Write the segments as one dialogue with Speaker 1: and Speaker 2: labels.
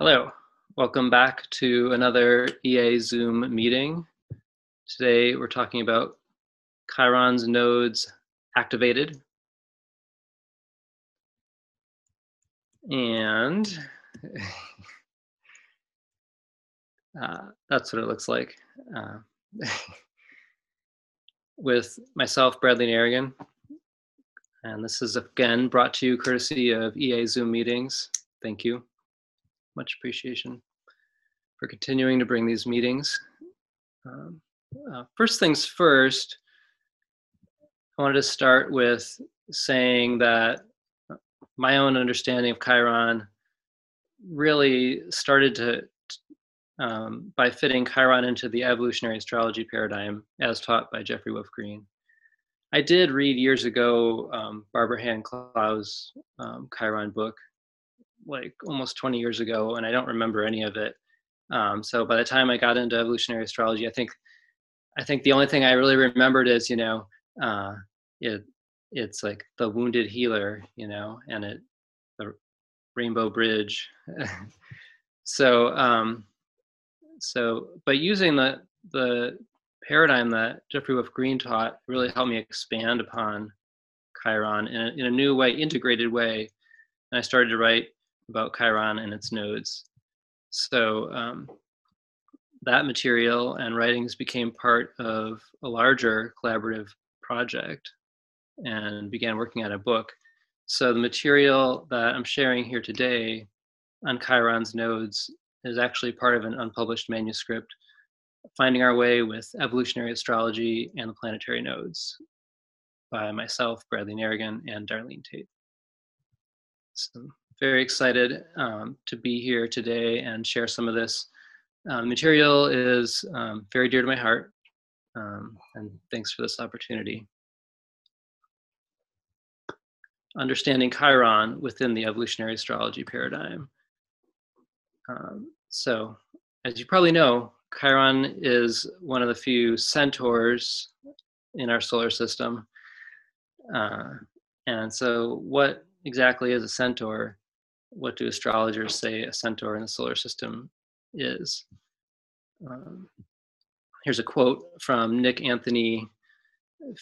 Speaker 1: Hello, welcome back to another EA Zoom meeting. Today we're talking about CHIRON'S nodes activated. And that's what it looks like. With myself, Bradley Naragon. And this is again brought to you courtesy of EA Zoom meetings. Thank you. Much appreciation for continuing to bring these meetings. First things first, I wanted to start with saying that my own understanding of Chiron really started to by fitting Chiron into the evolutionary astrology paradigm as taught by Jeffrey Wolf Green. I did read years ago Barbara Hand Clow's Chiron book, like almost 20 years ago, and I don't remember any of it. So by the time I got into evolutionary astrology, I think the only thing I really remembered is, it's like the wounded healer, and the rainbow bridge. But using the paradigm that Jeffrey Wolf Green taught really helped me expand upon Chiron in a new way, integrated way. And I started to write about Chiron and its nodes. So that material and writings became part of a larger collaborative project and began working on a book. So the material that I'm sharing here today on Chiron's nodes is actually part of an unpublished manuscript, Finding Our Way with Evolutionary Astrology and the Planetary Nodes, by myself, Bradley Naragon, and Darlene Tate. So very excited to be here today and share some of this. Material is very dear to my heart, and thanks for this opportunity. Understanding Chiron within the evolutionary astrology paradigm. So, as you probably know, Chiron is one of the few centaurs in our solar system. And so what exactly is a centaur? What do astrologers say a centaur in the solar system is? Here's a quote from Nick Anthony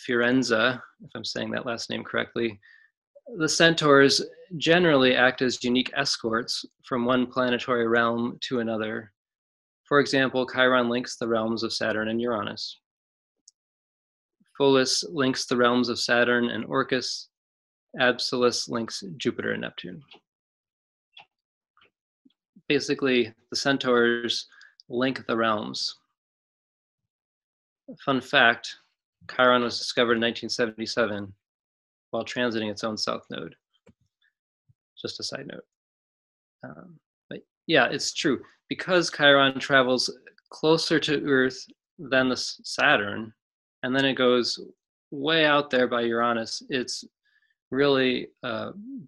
Speaker 1: Fiorenza, if I'm saying that last name correctly. The centaurs generally act as unique escorts from one planetary realm to another. For example, Chiron links the realms of Saturn and Uranus. Pholus links the realms of Saturn and Orcus. Absolus links Jupiter and Neptune. Basically, the centaurs link the realms. Fun fact, Chiron was discovered in 1977 while transiting its own south node. Just a side note. But yeah, it's true. Because Chiron travels closer to Earth than the Saturn, and then it goes way out there by Uranus, it's really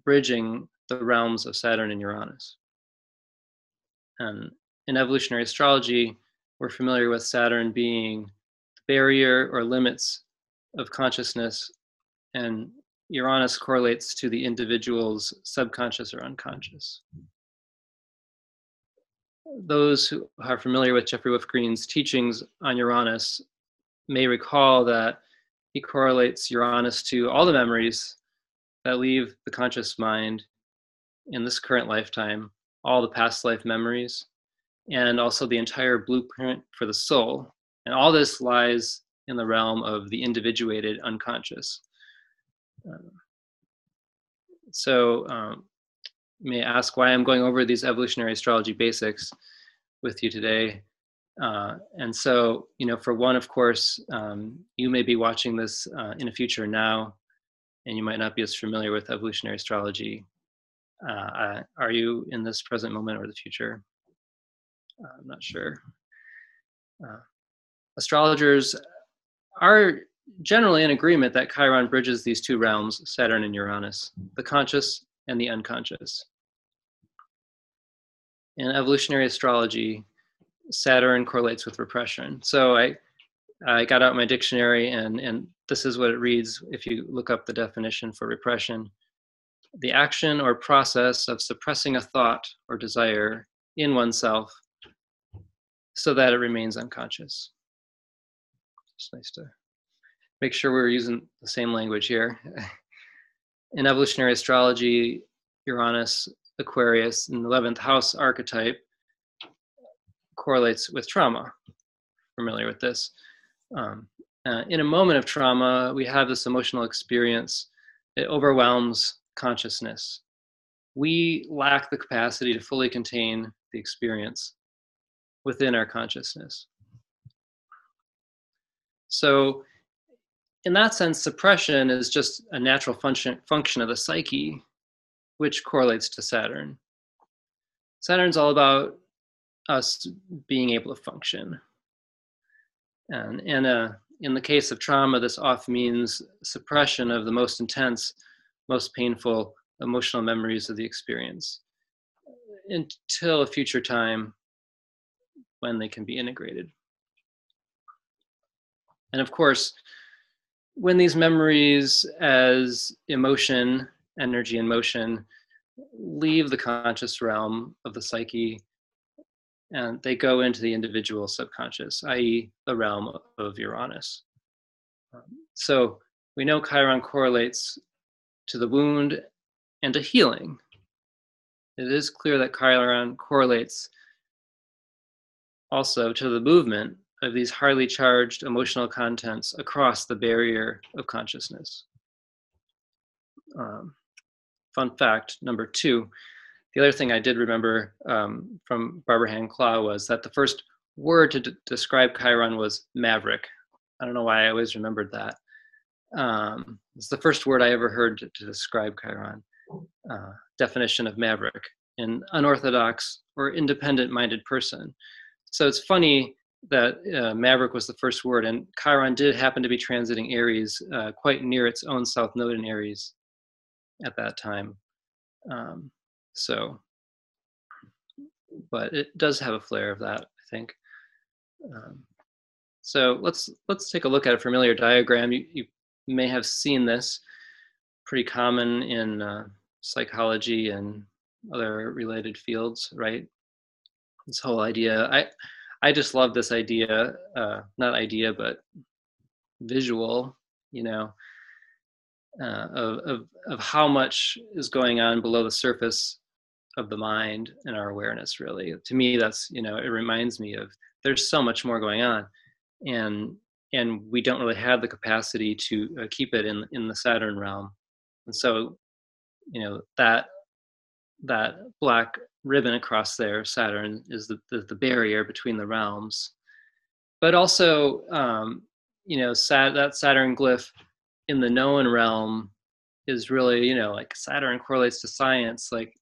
Speaker 1: bridging the realms of Saturn and Uranus. And in evolutionary astrology, we're familiar with Saturn being the barrier or limits of consciousness, and Uranus correlates to the individual's subconscious or unconscious. Those who are familiar with Jeffrey Wolf Green's teachings on Uranus may recall that he correlates Uranus to all the memories that leave the conscious mind in this current lifetime, all the past life memories, and also the entire blueprint for the soul. And all this lies in the realm of the individuated unconscious. You may ask why I'm going over these evolutionary astrology basics with you today. And so, for one, of course, you may be watching this in the future now, and you might not be as familiar with evolutionary astrology. Are you in this present moment or the future? I'm not sure. Astrologers are generally in agreement that Chiron bridges these two realms, Saturn and Uranus, the conscious and the unconscious. In evolutionary astrology, Saturn correlates with repression. So I got out my dictionary, and this is what it reads if you look up the definition for repression. The action or process of suppressing a thought or desire in oneself so that it remains unconscious. It's nice to make sure we're using the same language here. In evolutionary astrology, Uranus, Aquarius, in the 11th house archetype correlates with trauma. Familiar with this? In a moment of trauma, we have this emotional experience. It overwhelms consciousness. We lack the capacity to fully contain the experience within our consciousness. So in that sense, suppression is just a natural function of the psyche, which correlates to Saturn. Saturn's all about us being able to function. And in the case of trauma, this often means suppression of the most intense, most painful emotional memories of the experience until a future time when they can be integrated. And of course, when these memories as emotion, energy and motion leave the conscious realm of the psyche and they go into the individual subconscious, i.e. the realm of Uranus. So we know Chiron correlates to the wound and to healing. It is clear that Chiron correlates also to the movement of these highly charged emotional contents across the barrier of consciousness. Fun fact number 2, the other thing I did remember from Barbara Hand-Claw was that the first word to describe Chiron was maverick. I don't know why I always remembered that. It's the first word I ever heard to describe Chiron. Definition of maverick, an unorthodox or independent-minded person. So it's funny that maverick was the first word, and Chiron did happen to be transiting Aries quite near its own south node in Aries at that time. But it does have a flair of that, I think. So let's take a look at a familiar diagram. You may have seen this, pretty common in psychology and other related fields, right? This whole idea, I just love this idea, not idea, but visual, of how much is going on below the surface of the mind and our awareness, really. To me, that's, it reminds me of there's so much more going on. And we don't really have the capacity to keep it in the Saturn realm. And so, that black ribbon across there, Saturn, is the barrier between the realms. But also, that Saturn glyph in the known realm is really, like Saturn correlates to science, like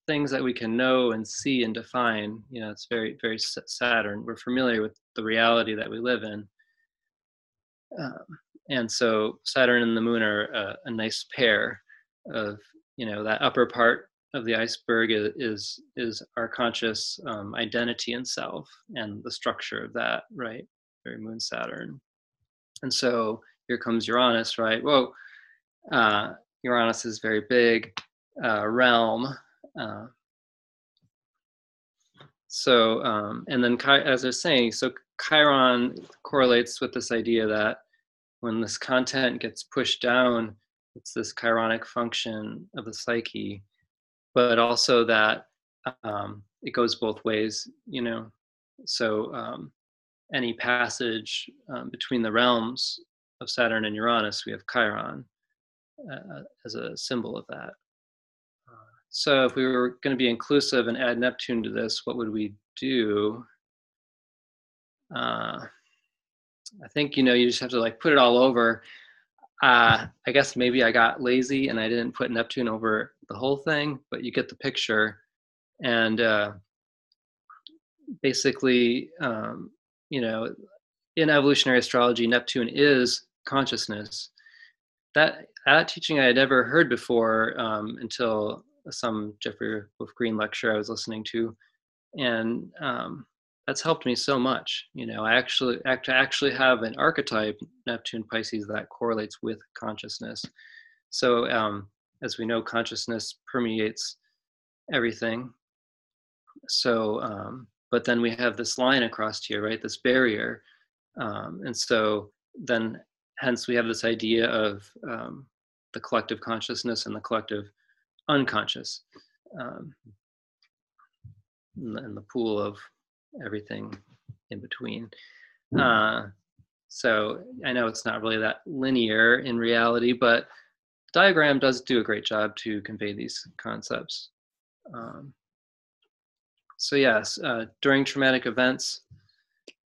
Speaker 1: things that we can know and see and define. It's very, very Saturn. We're familiar with the reality that we live in. And so Saturn and the moon are a nice pair of, that upper part of the iceberg is our conscious identity and self and the structure of that, right? Very moon Saturn. And so here comes Uranus, right? Whoa, Uranus is very big realm. And then as I was saying, so Chiron correlates with this idea that when this content gets pushed down, it's this chironic function of the psyche, but also that it goes both ways, So any passage between the realms of Saturn and Uranus, we have Chiron as a symbol of that. So if we were going to be inclusive and add Neptune to this, what would we do? I think, you just have to put it all over. I guess maybe I got lazy and I didn't put Neptune over the whole thing, but you get the picture. And basically, in evolutionary astrology, Neptune is consciousness. That teaching I had never heard before until some Jeffrey Wolf Green lecture I was listening to, and that's helped me so much. I actually have an archetype, Neptune Pisces, that correlates with consciousness. So as we know, consciousness permeates everything. So, but then we have this line across here, right? This barrier. And so then hence we have this idea of the collective consciousness and the collective unconscious, um, and the pool of everything in between. So I know it's not really that linear in reality, but the diagram does do a great job to convey these concepts. So yes, during traumatic events,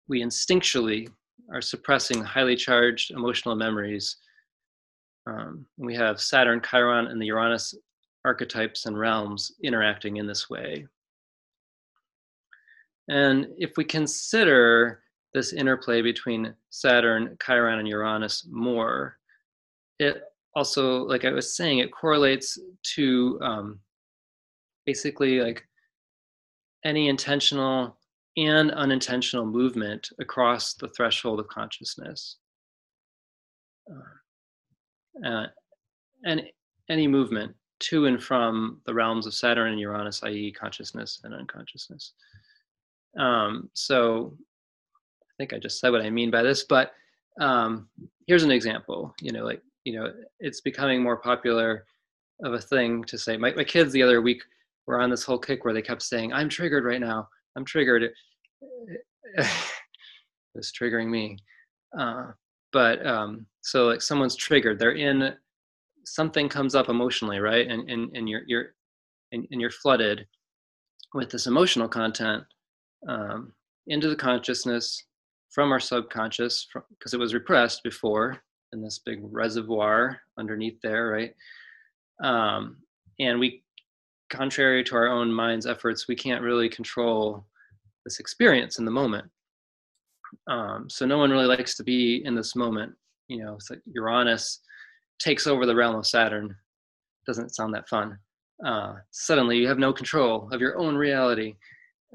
Speaker 1: we instinctually are suppressing highly charged emotional memories. We have Saturn, Chiron, and the Uranus archetypes and realms interacting in this way. And if we consider this interplay between Saturn, Chiron, and Uranus more, it also, like I was saying, it correlates to basically like any intentional and unintentional movement across the threshold of consciousness. And any movement to and from the realms of Saturn and Uranus, i.e. consciousness and unconsciousness. So I think I just said what I mean by this, but here's an example. It's becoming more popular of a thing to say. My kids the other week were on this whole kick where they kept saying, "I'm triggered right now. I'm triggered." It was triggering me. So like someone's triggered. They're in, something comes up emotionally, right? And you're flooded with this emotional content into the consciousness from our subconscious, because it was repressed before in this big reservoir underneath there, right? And we, contrary to our own mind's efforts, we can't really control this experience in the moment. So no one really likes to be in this moment. It's like Uranus takes over the realm of Saturn. Doesn't sound that fun. Suddenly you have no control of your own reality.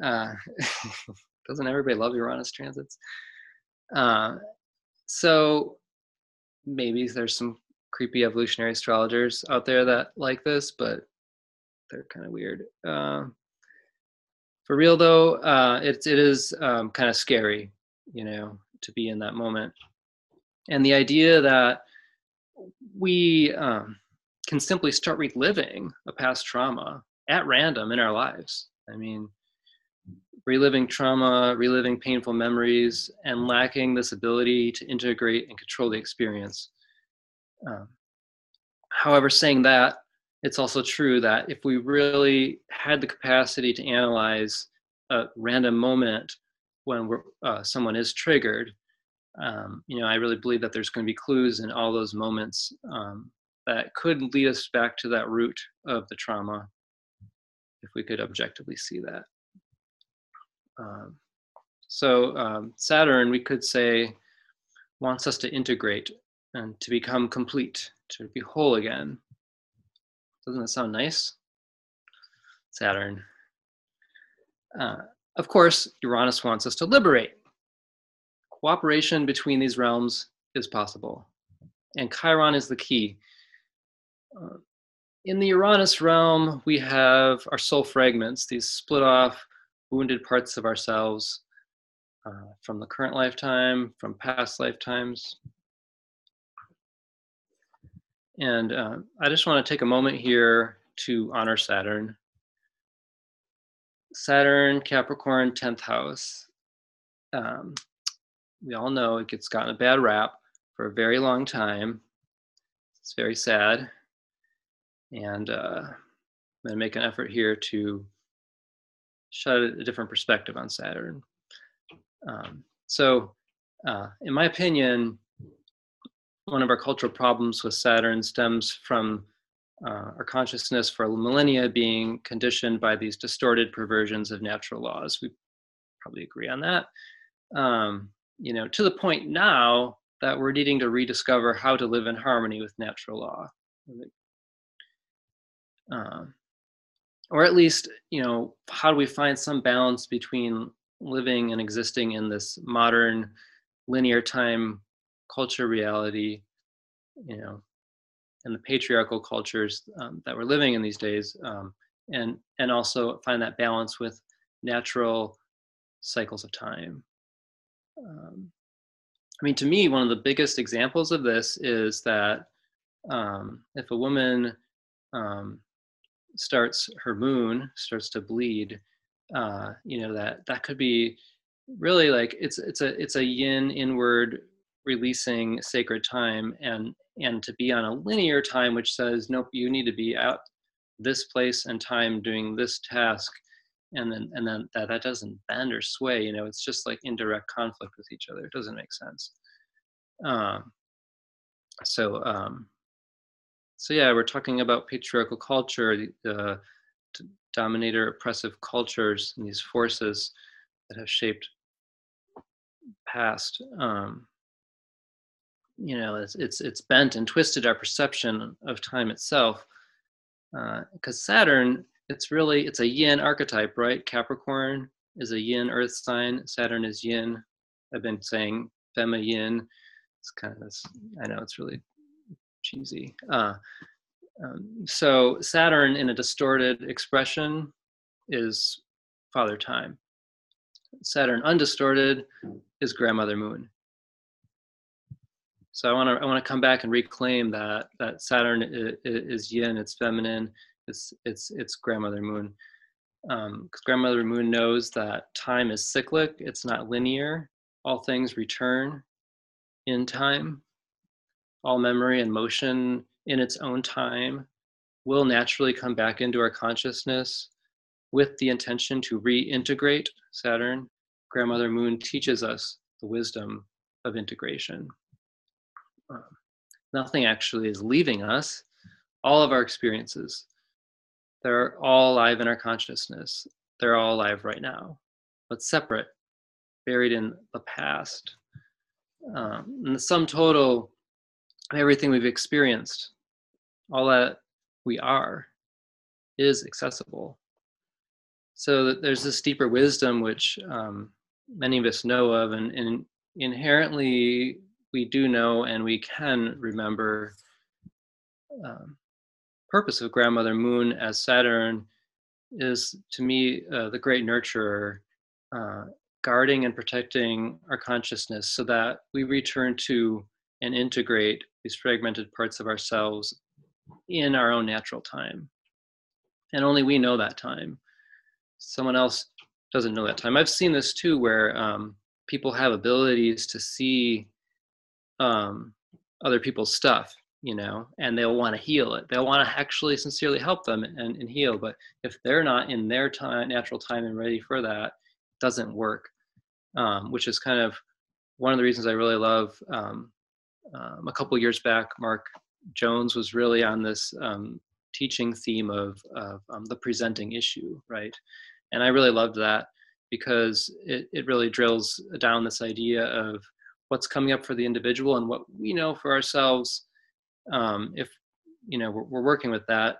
Speaker 1: Doesn't everybody love Uranus transits? So maybe there's some creepy evolutionary astrologers out there that like this, but they're kind of weird. For real though, it is kind of scary, to be in that moment. And the idea that we can simply start reliving a past trauma at random in our lives. I mean, reliving trauma, reliving painful memories, and lacking this ability to integrate and control the experience. However, saying that, it's also true that if we really had the capacity to analyze a random moment when someone is triggered, I really believe that there's going to be clues in all those moments that could lead us back to that root of the trauma, if we could objectively see that. Saturn, we could say, wants us to integrate and to become complete, to be whole again. Doesn't that sound nice? Saturn. Of course, Uranus wants us to liberate. Cooperation between these realms is possible, and Chiron is the key. In the Uranus realm, we have our soul fragments, these split off, wounded parts of ourselves from the current lifetime, from past lifetimes. And I just want to take a moment here to honor Saturn. Saturn, Capricorn, 10th house. We all know it gets gotten a bad rap for a very long time. It's very sad. And I'm going to make an effort here to shed a different perspective on Saturn. In my opinion, one of our cultural problems with Saturn stems from our consciousness for millennia being conditioned by these distorted perversions of natural laws. We probably agree on that. To the point now that we're needing to rediscover how to live in harmony with natural law. Or at least, how do we find some balance between living and existing in this modern linear time culture reality, and the patriarchal cultures that we're living in these days, and also find that balance with natural cycles of time. I mean, to me, one of the biggest examples of this is that if a woman starts to bleed, that could be really like it's a yin inward releasing sacred time, and to be on a linear time which says nope, you need to be out this place and time doing this task, and then that doesn't bend or sway. It's just like indirect conflict with each other. It doesn't make sense. um, so um, so yeah, we're talking about patriarchal culture, the dominator oppressive cultures, and these forces that have shaped past. It's bent and twisted our perception of time itself, because Saturn, it's a yin archetype, right? Capricorn is a yin earth sign. Saturn is yin. I've been saying fema yin. It's kind of this, I know it's really cheesy. So Saturn in a distorted expression is father time. Saturn undistorted is grandmother moon. So I want to come back and reclaim that Saturn is yin, it's feminine, it's grandmother moon. Because grandmother moon knows that time is cyclic, it's not linear. All things return in time. All memory and motion in its own time will naturally come back into our consciousness with the intention to reintegrate Saturn. Grandmother moon teaches us the wisdom of integration. Nothing actually is leaving us. All of our experiences, they're all alive in our consciousness. They're all alive right now, but separate, buried in the past. And the sum total of everything we've experienced, all that we are, is accessible. So there's this deeper wisdom which many of us know of, and inherently we do know and we can remember. Purpose of grandmother moon as Saturn is, to me, the great nurturer, guarding and protecting our consciousness so that we return to and integrate these fragmented parts of ourselves in our own natural time. And only we know that time. Someone else doesn't know that time. I've seen this too, where people have abilities to see other people's stuff, and they'll want to heal it. They'll want to actually sincerely help them and heal. But if they're not in their time, natural time, and ready for that, it doesn't work. Which is kind of one of the reasons I really love. A couple of years back, Mark Jones was really on this teaching theme of the presenting issue, right? And I really loved that because it really drills down this idea of what's coming up for the individual and what we know for ourselves. If we're working with that,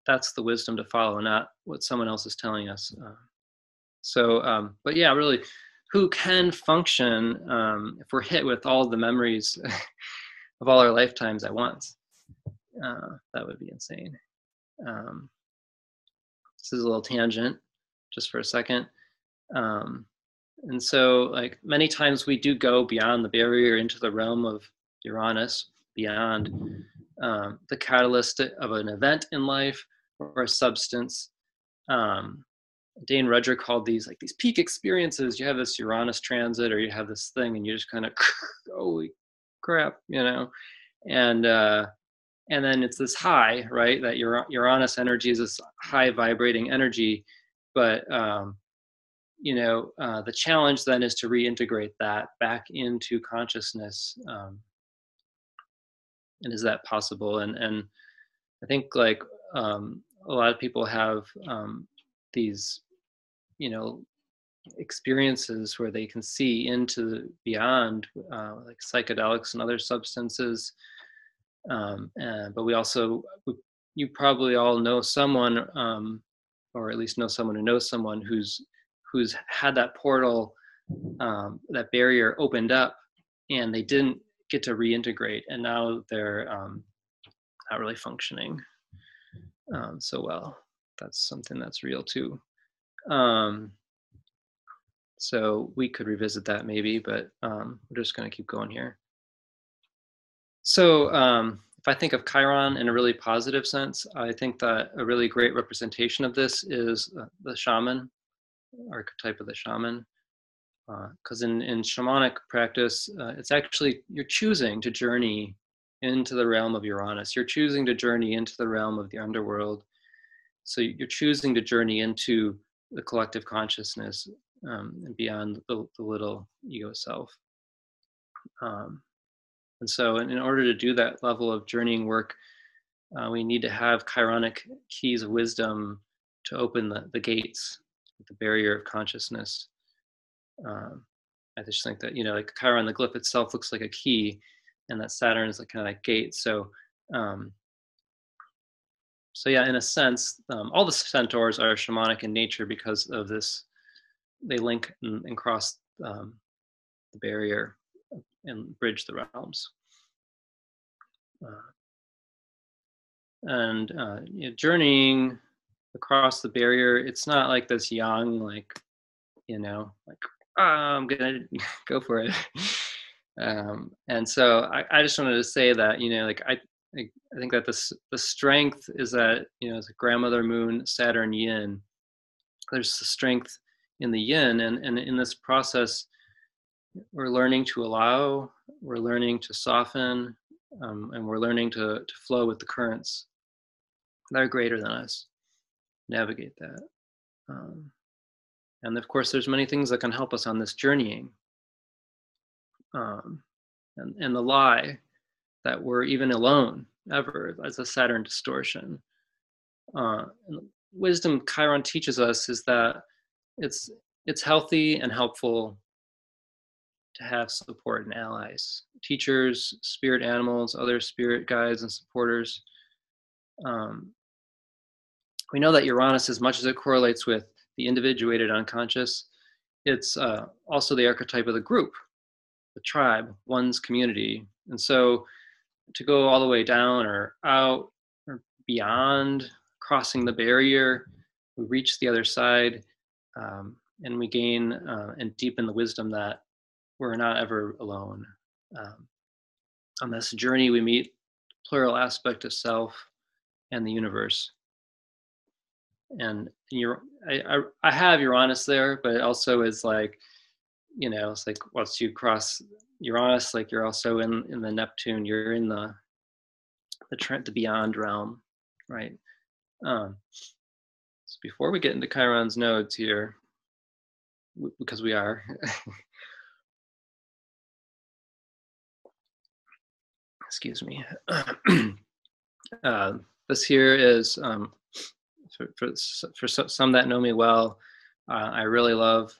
Speaker 1: that's the wisdom to follow, not what someone else is telling us. But yeah, really, who can function if we're hit with all the memories of all our lifetimes at once? That would be insane. This is a little tangent, just for a second. And so, like, many times we do go beyond the barrier into the realm of Uranus, beyond the catalyst of an event in life or a substance. Dane Rudger called these like these peak experiences. You have this Uranus transit, or you have this thing, and you just kind of, holy crap, and then it's this high, right? That Uranus energy is this high vibrating energy, but the challenge then is to reintegrate that back into consciousness. And is that possible? And I think like a lot of people have these, experiences where they can see into beyond, like psychedelics and other substances. But you probably all know someone, or at least know someone who knows someone who's had that portal, that barrier opened up, and they didn't get to reintegrate, and now they're not really functioning so well. that's something that's real too. Um, so we could revisit that maybe, but we're just going to keep going here. So if I think of Chiron in a really positive sense, I think that a really great representation of this is the shaman, archetype of the shaman. Because in shamanic practice, it's actually, you're choosing to journey into the realm of Uranus. You're choosing to journey into the realm of the underworld. So you're choosing to journey into the collective consciousness and beyond the little ego self. And so in order to do that level of journeying work, we need to have chironic keys of wisdom to open the gates, the barrier of consciousness. I just think that, like Chiron, the glyph itself looks like a key, and that Saturn is like kind of like gate. So yeah, in a sense, all the centaurs are shamanic in nature because of this. They link and cross the barrier and bridge the realms. Journeying across the barrier, it's not like this young, like, like, oh, I'm gonna go for it. And so I just wanted to say that, like I think that the strength is that, it's a grandmother moon, Saturn yin. There's the strength in the yin, and in this process, we're learning to allow, we're learning to soften, and we're learning to flow with the currents that are greater than us, navigate that. And of course, there's many things that can help us on this journeying. And the lie that we're even alone ever, as a Saturn distortion. And wisdom Chiron teaches us is that it's healthy and helpful to have support and allies, teachers, spirit animals, other spirit guides and supporters. We know that Uranus, as much as it correlates with the individuated unconscious, it's also the archetype of the group, the tribe, one's community. And so to go all the way down or out or beyond, crossing the barrier, we reach the other side, and we gain and deepen the wisdom that we're not ever alone. On this journey, we meet plural aspect of self and the universe. And I have Uranus there, but it also is like, it's like once you cross Uranus, like you're also in the Neptune, you're in the beyond realm, right? So before we get into Chiron's nodes here, because we are, excuse me. This here is for some that know me well. I really love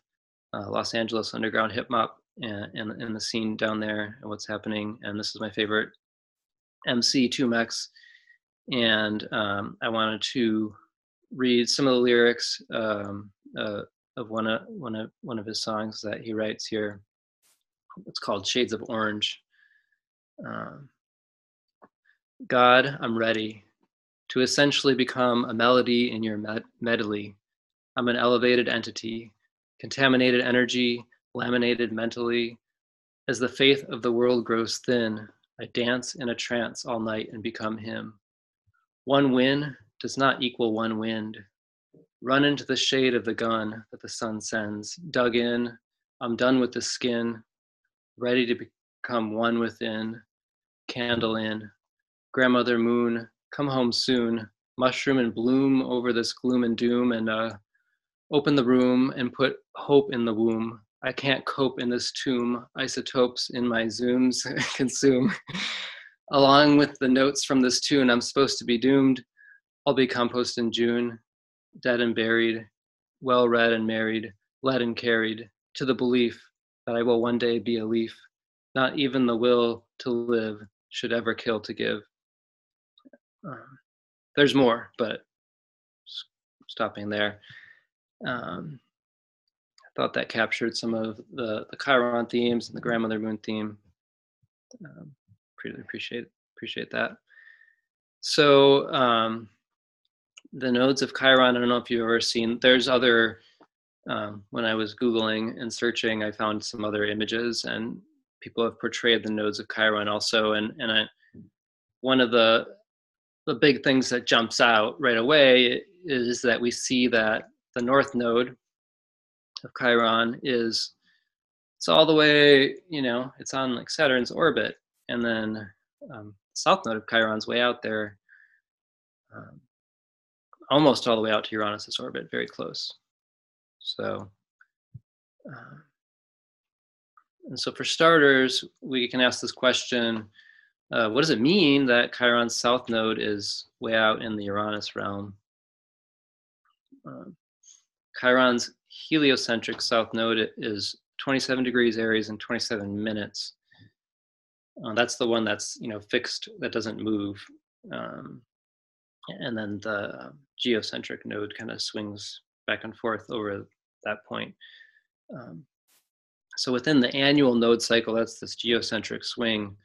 Speaker 1: Los Angeles underground hip hop and the scene down there and what's happening. And this is my favorite MC, 2Mex. And I wanted to read some of the lyrics of one of his songs that he writes here. It's called Shades of Orange. God, I'm ready to essentially become a melody in your medley. I'm an elevated entity, contaminated energy, laminated mentally. As the faith of the world grows thin, I dance in a trance all night and become him. One win does not equal one wind. Run into the shade of the gun that the sun sends. Dug in, I'm done with the skin, ready to become one within. Candle in. Grandmother moon, come home soon. Mushroom and bloom over this gloom and doom, and open the room and put hope in the womb. I can't cope in this tomb. Isotopes in my zooms consume. Along with the notes from this tune, I'm supposed to be doomed. I'll be compost in June, dead and buried, well read and married, led and carried to the belief that I will one day be a leaf. Not even the will to live should ever kill to give. There's more, but stopping there. I thought that captured some of the Chiron themes and the grandmother moon theme. Really appreciate that. So the nodes of Chiron, I don't know if you've ever seen, there's other, when I was Googling and searching, I found some other images, and people have portrayed the nodes of Chiron also. One of the big things that jumps out right away is that we see that the north node of Chiron it's all the way, it's on like Saturn's orbit, and then south node of Chiron's way out there, almost all the way out to Uranus's orbit, very close. So, and so for starters, we can ask this question: what does it mean that Chiron's south node is way out in the Uranus realm? Chiron's heliocentric south node is 27 degrees Aries and 27 minutes. That's the one that's fixed, that doesn't move. And then the geocentric node kind of swings back and forth over that point. So within the annual node cycle, that's this geocentric swing.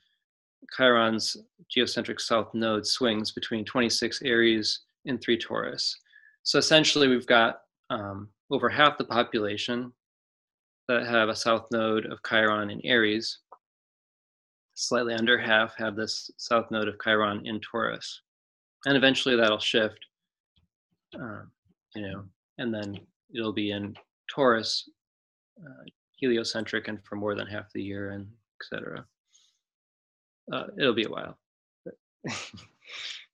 Speaker 1: Chiron's geocentric south node swings between 26 Aries and 3 Taurus. So essentially, we've got over half the population that have a south node of Chiron in Aries. Slightly under half have this south node of Chiron in Taurus. And eventually that'll shift, and then it'll be in Taurus, heliocentric, and for more than half the year, and etc. It'll be a while.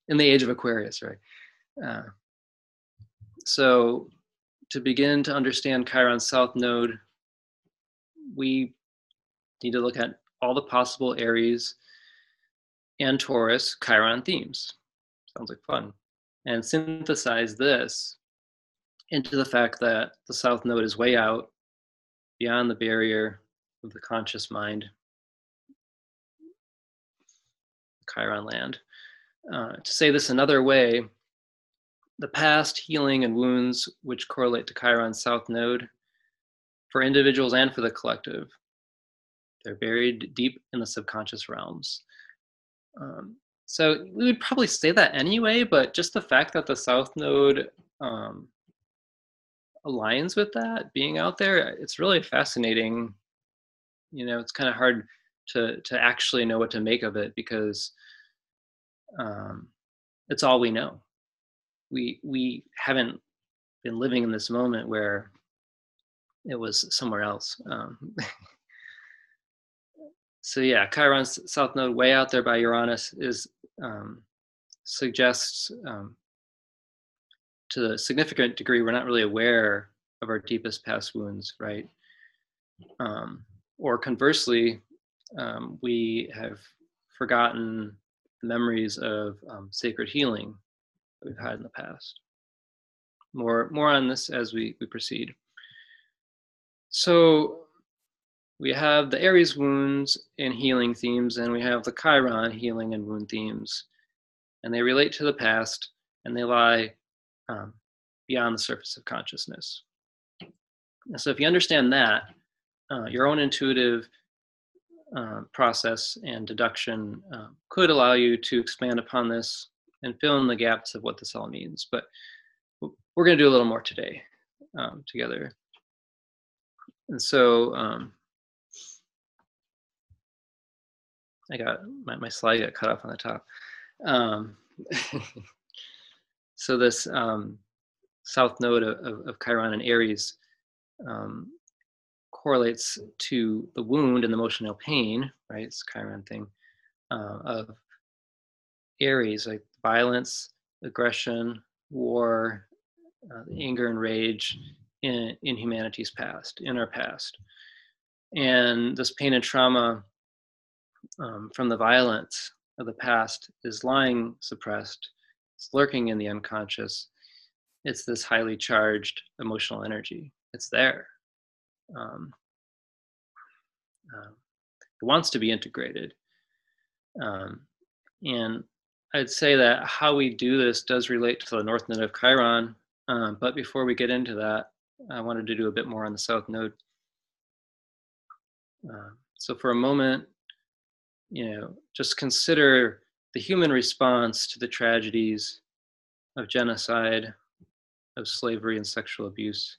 Speaker 1: In the age of Aquarius, right? So to begin to understand Chiron's south node, we need to look at all the possible Aries and Taurus Chiron themes. Sounds like fun. And synthesize this into the fact that the south node is way out, beyond the barrier of the conscious mind, Chiron land. To say this another way, the past healing and wounds which correlate to Chiron's south node, for individuals and for the collective, they're buried deep in the subconscious realms. So we would probably say that anyway, but just the fact that the south node aligns with that being out there, it's really fascinating. It's kind of hard to actually know what to make of it, because it's all we know. We haven't been living in this moment where it was somewhere else. So yeah, Chiron's south node way out there by Uranus suggests to a significant degree we're not really aware of our deepest past wounds, right? Or conversely, we have forgotten the memories of sacred healing that we've had in the past. More on this as we proceed. So we have the Aries wounds and healing themes, and we have the Chiron healing and wound themes, and they relate to the past, and they lie beyond the surface of consciousness. And so if you understand that, your own intuitive process and deduction could allow you to expand upon this and fill in the gaps of what this all means. But we're going to do a little more today together. And so I got my slide got cut off on the top. So this south node of Chiron and Aries correlates to the wound and the emotional pain, right? It's a Chiron thing, of Aries, like violence, aggression, war, anger and rage in humanity's past, in our past. And this pain and trauma from the violence of the past is lying suppressed. It's lurking in the unconscious. It's this highly charged emotional energy. It's there. It wants to be integrated. And I'd say that how we do this does relate to the north node of Chiron. But before we get into that, I wanted to do a bit more on the south node. So for a moment, just consider the human response to the tragedies of genocide, of slavery and sexual abuse.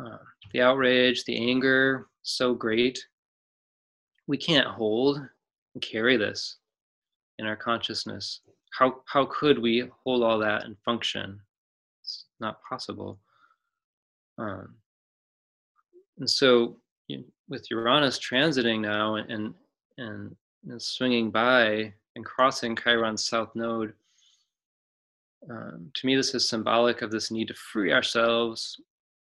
Speaker 1: Uh, the outrage, the anger, so great. We can't hold and carry this in our consciousness. How could we hold all that and function? It's not possible. Um, and so, with Uranus transiting now and swinging by and crossing Chiron's south node, to me, this is symbolic of this need to free ourselves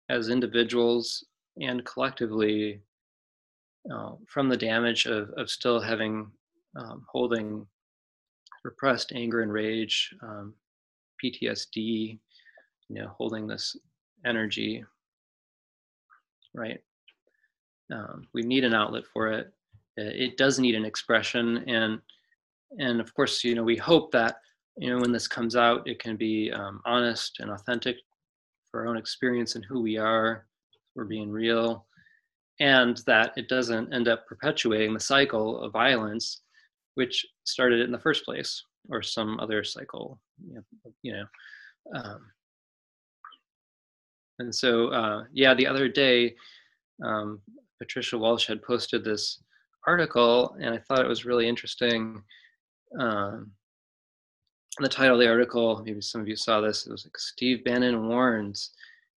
Speaker 1: as individuals and collectively from the damage of still having holding repressed anger and rage, PTSD, holding this energy, right? We need an outlet for it. It does need an expression, and of course, we hope that when this comes out, it can be honest and authentic for our own experience and who we are. We're being real, and that it doesn't end up perpetuating the cycle of violence which started it in the first place, or some other cycle. Um, and so the other day Patricia Walsh had posted this article, and I thought it was really interesting. The title of the article, maybe some of you saw this, it was like, Steve Bannon warns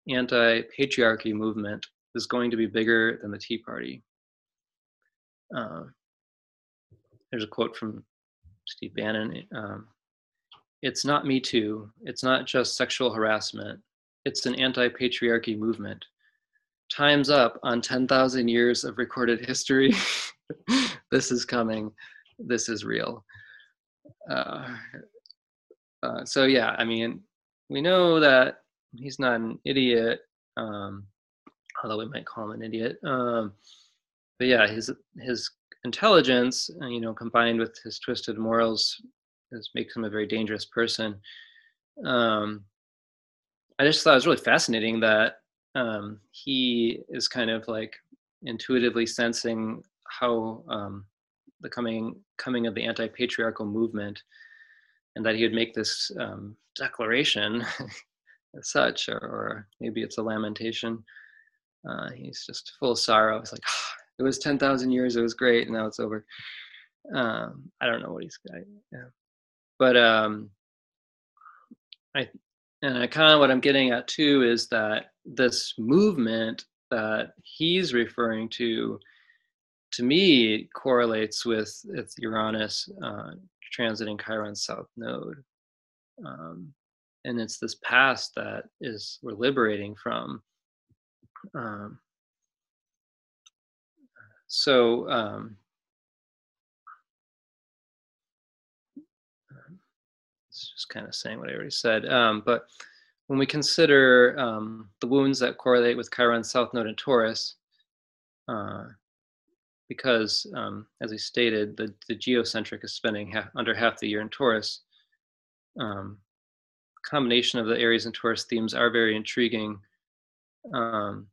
Speaker 1: anti-patriarchy movement is going to be bigger than the Tea Party. There's a quote from Steve Bannon. It's not Me Too. It's not just sexual harassment. It's an anti-patriarchy movement. Time's up on 10,000 years of recorded history. This is coming. This is real. So yeah, I mean, we know that he's not an idiot, although we might call him an idiot. But yeah, his intelligence, combined with his twisted morals, makes him a very dangerous person. I just thought it was really fascinating that he is kind of like intuitively sensing how the coming of the anti-patriarchal movement, and that he would make this declaration as such, or maybe it's a lamentation. He's just full of sorrow. It's like, it was 10,000 years, it was great, and now it's over. I don't know what he's got. Yeah. But what I'm getting at too is that this movement that he's referring to me, correlates with Uranus transiting Chiron's south node. And it's this past that we're liberating from. It's just kind of saying what I already said. But when we consider the wounds that correlate with Chiron's south node in Taurus, because as we stated, the geocentric is spending under half the year in Taurus. Combination of the Aries and Taurus themes are very intriguing. Now,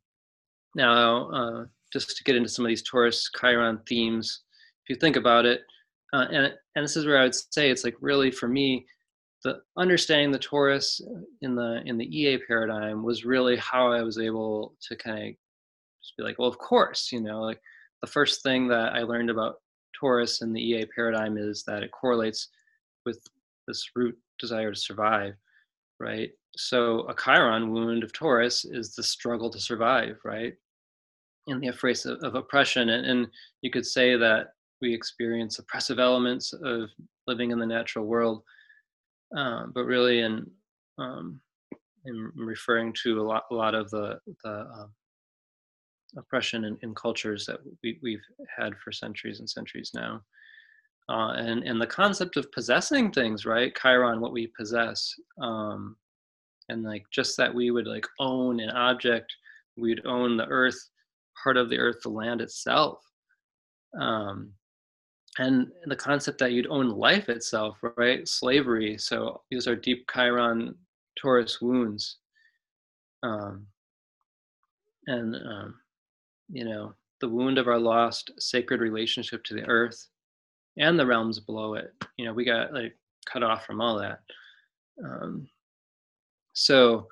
Speaker 1: just to get into some of these Taurus Chiron themes, if you think about it, and this is where I would say it's like really for me, the understanding the Taurus in the EA paradigm was really how I was able to kind of just be like, well, of course, like the first thing that I learned about Taurus in the EA paradigm is that it correlates with this root desire to survive, right? So a Chiron wound of Taurus is the struggle to survive, right? And the phrase of oppression. And you could say that we experience oppressive elements of living in the natural world, but really in referring to a lot of the oppression in cultures that we've had for centuries and centuries now. And the concept of possessing things, right? Chiron, what we possess. And like just that we would like own an object, we'd own the earth, part of the earth, the land itself. And the concept that you'd own life itself, right? Slavery. So these are deep Chiron Taurus wounds. The wound of our lost sacred relationship to the earth and the realms below it. We got like cut off from all that. So,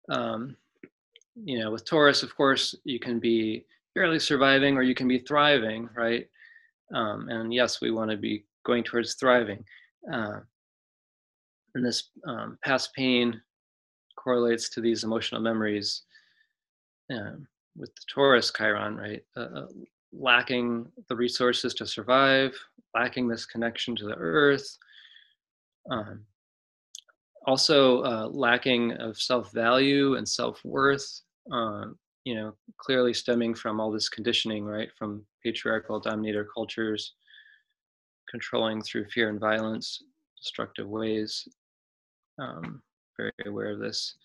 Speaker 1: with Taurus, of course, you can be barely surviving or you can be thriving, right? And yes, we want to be going towards thriving. Uh, and this past pain correlates to these emotional memories with the Taurus Chiron, right? Lacking the resources to survive, lacking this connection to the earth, um, also lacking of self-value and self-worth, clearly stemming from all this conditioning, right? From patriarchal dominator cultures, controlling through fear and violence, destructive ways. Very aware of this.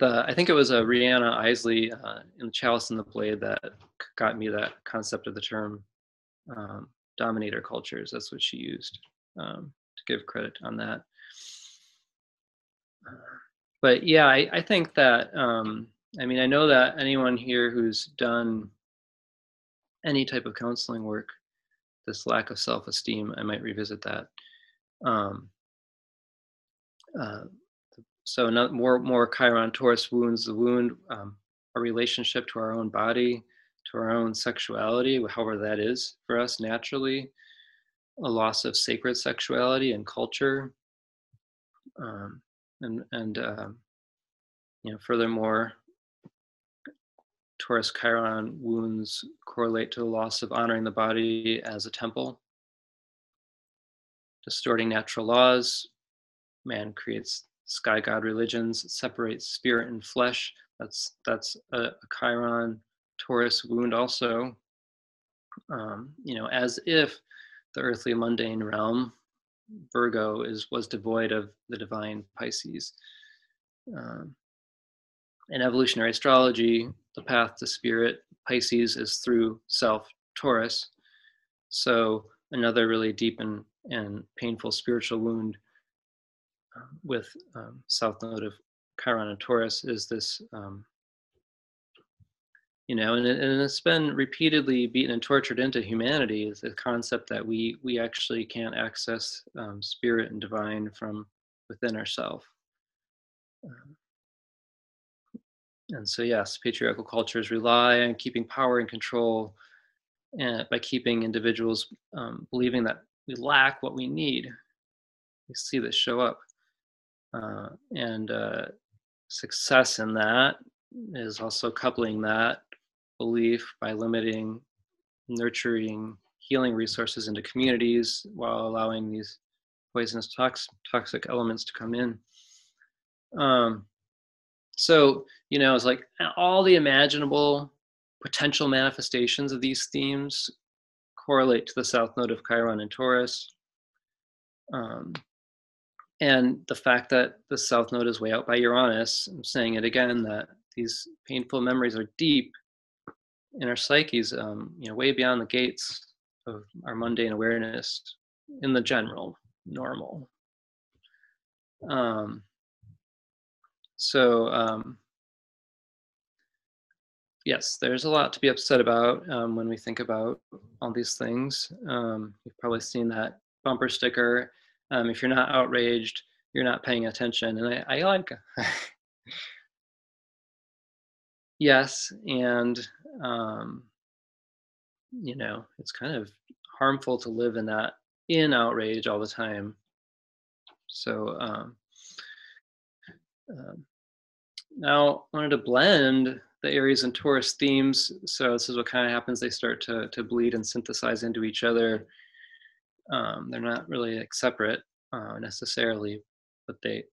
Speaker 1: I think it was Rihanna Isley in the Chalice and the Blade that got me that concept of the term dominator cultures. That's what she used to give credit on that. But yeah, I think that, I know that anyone here who's done any type of counseling work, this lack of self-esteem, I might revisit that. Um, uh, so not more Chiron Taurus wounds, the wound, a relationship to our own body, to our own sexuality, however that is for us naturally, a loss of sacred sexuality and culture, and furthermore, Taurus Chiron wounds correlate to the loss of honoring the body as a temple, distorting natural laws. Man creates sky god religions, separates spirit and flesh. That's a Chiron Taurus wound also. As if the earthly mundane realm, Virgo, was devoid of the divine Pisces. In evolutionary astrology, the path to spirit, Pisces, is through self, Taurus. So another really deep and painful spiritual wound with South Node of Chiron and Taurus is this, and it's been repeatedly beaten and tortured into humanity, is the concept that we actually can't access spirit and divine from within ourselves. And so, yes, patriarchal cultures rely on keeping power and control, and by keeping individuals believing that we lack what we need. We see this show up. And success in that is also coupling that belief by limiting, nurturing, healing resources into communities while allowing these poisonous toxic elements to come in. So, it's like all the imaginable potential manifestations of these themes correlate to the South Node of Chiron and Taurus. And the fact that the South Node is way out by Uranus, I'm saying it again, that these painful memories are deep in our psyches, way beyond the gates of our mundane awareness in the general, normal. Yes, there's a lot to be upset about when we think about all these things. You've probably seen that bumper sticker. If you're not outraged, you're not paying attention. And I like, yes, and it's kind of harmful to live in outrage all the time. So now I wanted to blend the Aries and Taurus themes. So this is what kind of happens. They start to bleed and synthesize into each other. They're not really like separate necessarily, but they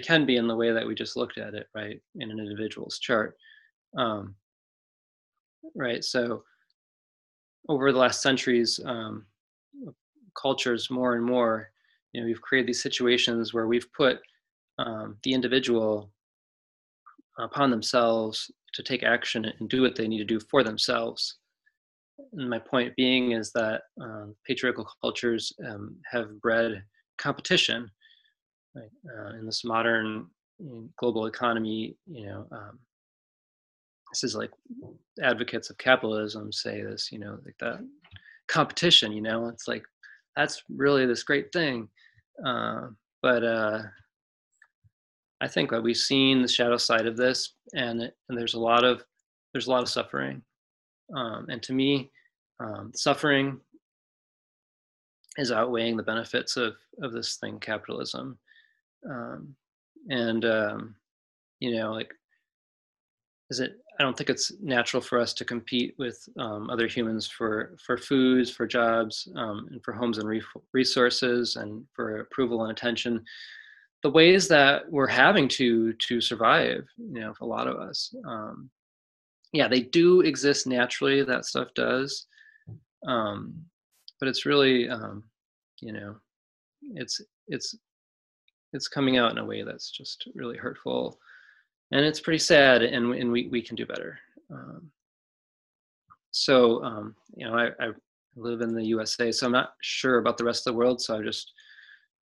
Speaker 1: can be in the way that we just looked at it, right, in an individual's chart. Right. So over the last centuries, cultures more and more, we've created these situations where we've put the individual upon themselves to take action and do what they need to do for themselves. And my point being is that patriarchal cultures have bred competition, right? In this modern global economy. This is like advocates of capitalism say this, like that competition, it's like, that's really this great thing. but I think that we've seen the shadow side of this, and there's a lot of suffering, and to me, suffering is outweighing the benefits of this thing, capitalism, um, and like, is it? I don't think it's natural for us to compete with other humans for foods, for jobs, and for homes and resources, and for approval and attention. The ways that we're having to survive, for a lot of us, yeah, they do exist naturally. That stuff does, um, but it's really, you know, it's it's it's coming out in a way that's just really hurtful, and it's pretty sad. And we can do better. Um, I live in the USA, so I'm not sure about the rest of the world. So I'm just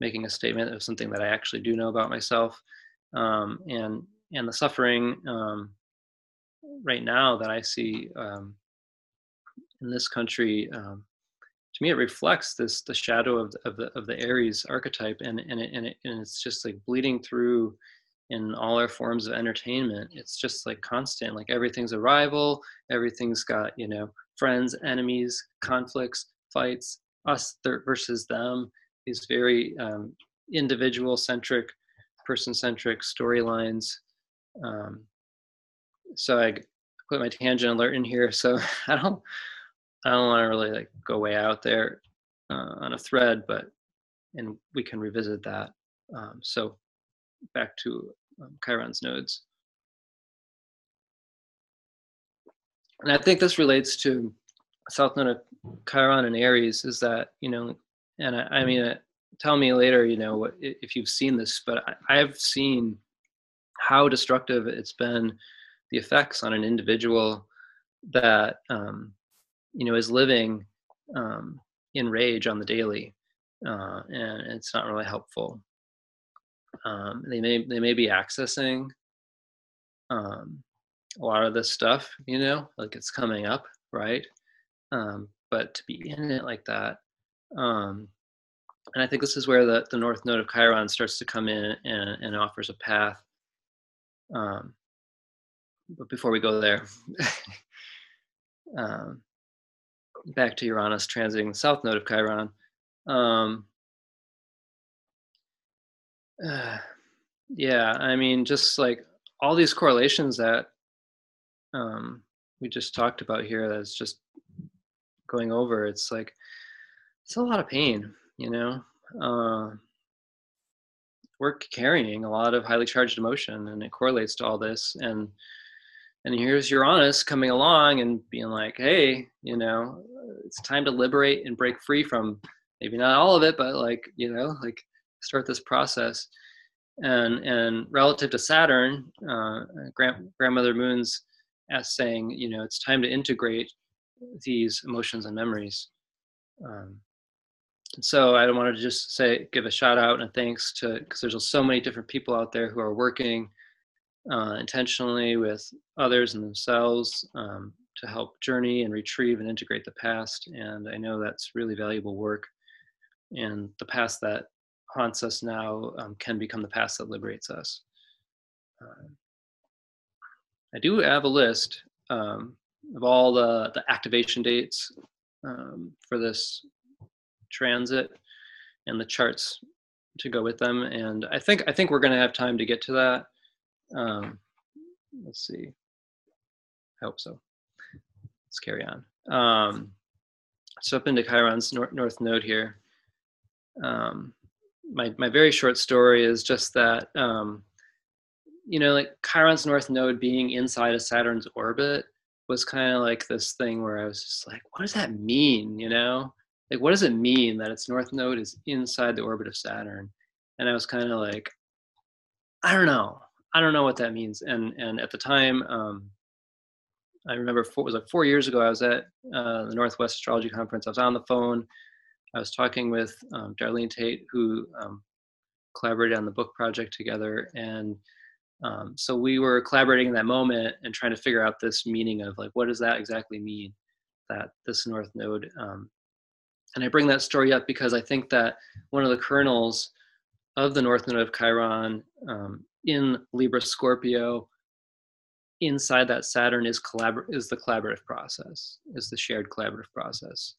Speaker 1: making a statement of something that I actually do know about myself, and the suffering right now that I see in this country. To me, it reflects the shadow of the Aries archetype, and it's just like bleeding through in all our forms of entertainment. It's just like constant, like everything's a rival, everything's got, friends, enemies, conflicts, fights, us versus them, these very individual centric, person centric storylines. um, so I put my tangent alert in here, so i don't I don't want to really like go way out there on a thread, and we can revisit that. So back to Chiron's nodes. And I think this relates to South Node of Chiron and Aries, is that, and I mean, tell me later, what, if you've seen this, but I've seen how destructive it's been, the effects on an individual that, is living in rage on the daily, and it's not really helpful. They may be accessing um, a lot of this stuff, like it's coming up, right? But to be in it like that, and I think this is where the North Node of Chiron starts to come in and offers a path. But before we go there, um, back to Uranus transiting the South Node of Chiron. Yeah, I mean, just like all these correlations that we just talked about here, that's just going over, it's like, it's a lot of pain, we're carrying a lot of highly charged emotion, and it correlates to all this. And here's Uranus coming along and being like, hey, it's time to liberate and break free from maybe not all of it, but like, start this process. And relative to Saturn, grandmother moons as saying, it's time to integrate these emotions and memories. So I want to just give a shout out and thanks to, because there's so many different people out there who are working intentionally with others and themselves to help journey and retrieve and integrate the past. And I know that's really valuable work. And the past that haunts us now can become the past that liberates us. I do have a list of all the activation dates for this transit and the charts to go with them. And I think we're going to have time to get to that. Let's see. I hope so. Let's carry on. So up into Chiron's north node here. My very short story is just that, like Chiron's north node being inside of Saturn's orbit was kind of like this thing where I was just like, what does that mean? Like, what does it mean that its north node is inside the orbit of Saturn? And I was kind of like, I don't know what that means. And at the time, I remember it was like 4 years ago, I was at the Northwest Astrology Conference. I was on the phone. I was talking with Darlene Tate, who collaborated on the book project together. And so we were collaborating in that moment and trying to figure out this meaning of like, what does that exactly mean, that this north node? And I bring that story up because I think that one of the kernels of the north node of Chiron in Libra Scorpio. Inside that Saturn is the collaborative process, is the shared collaborative process.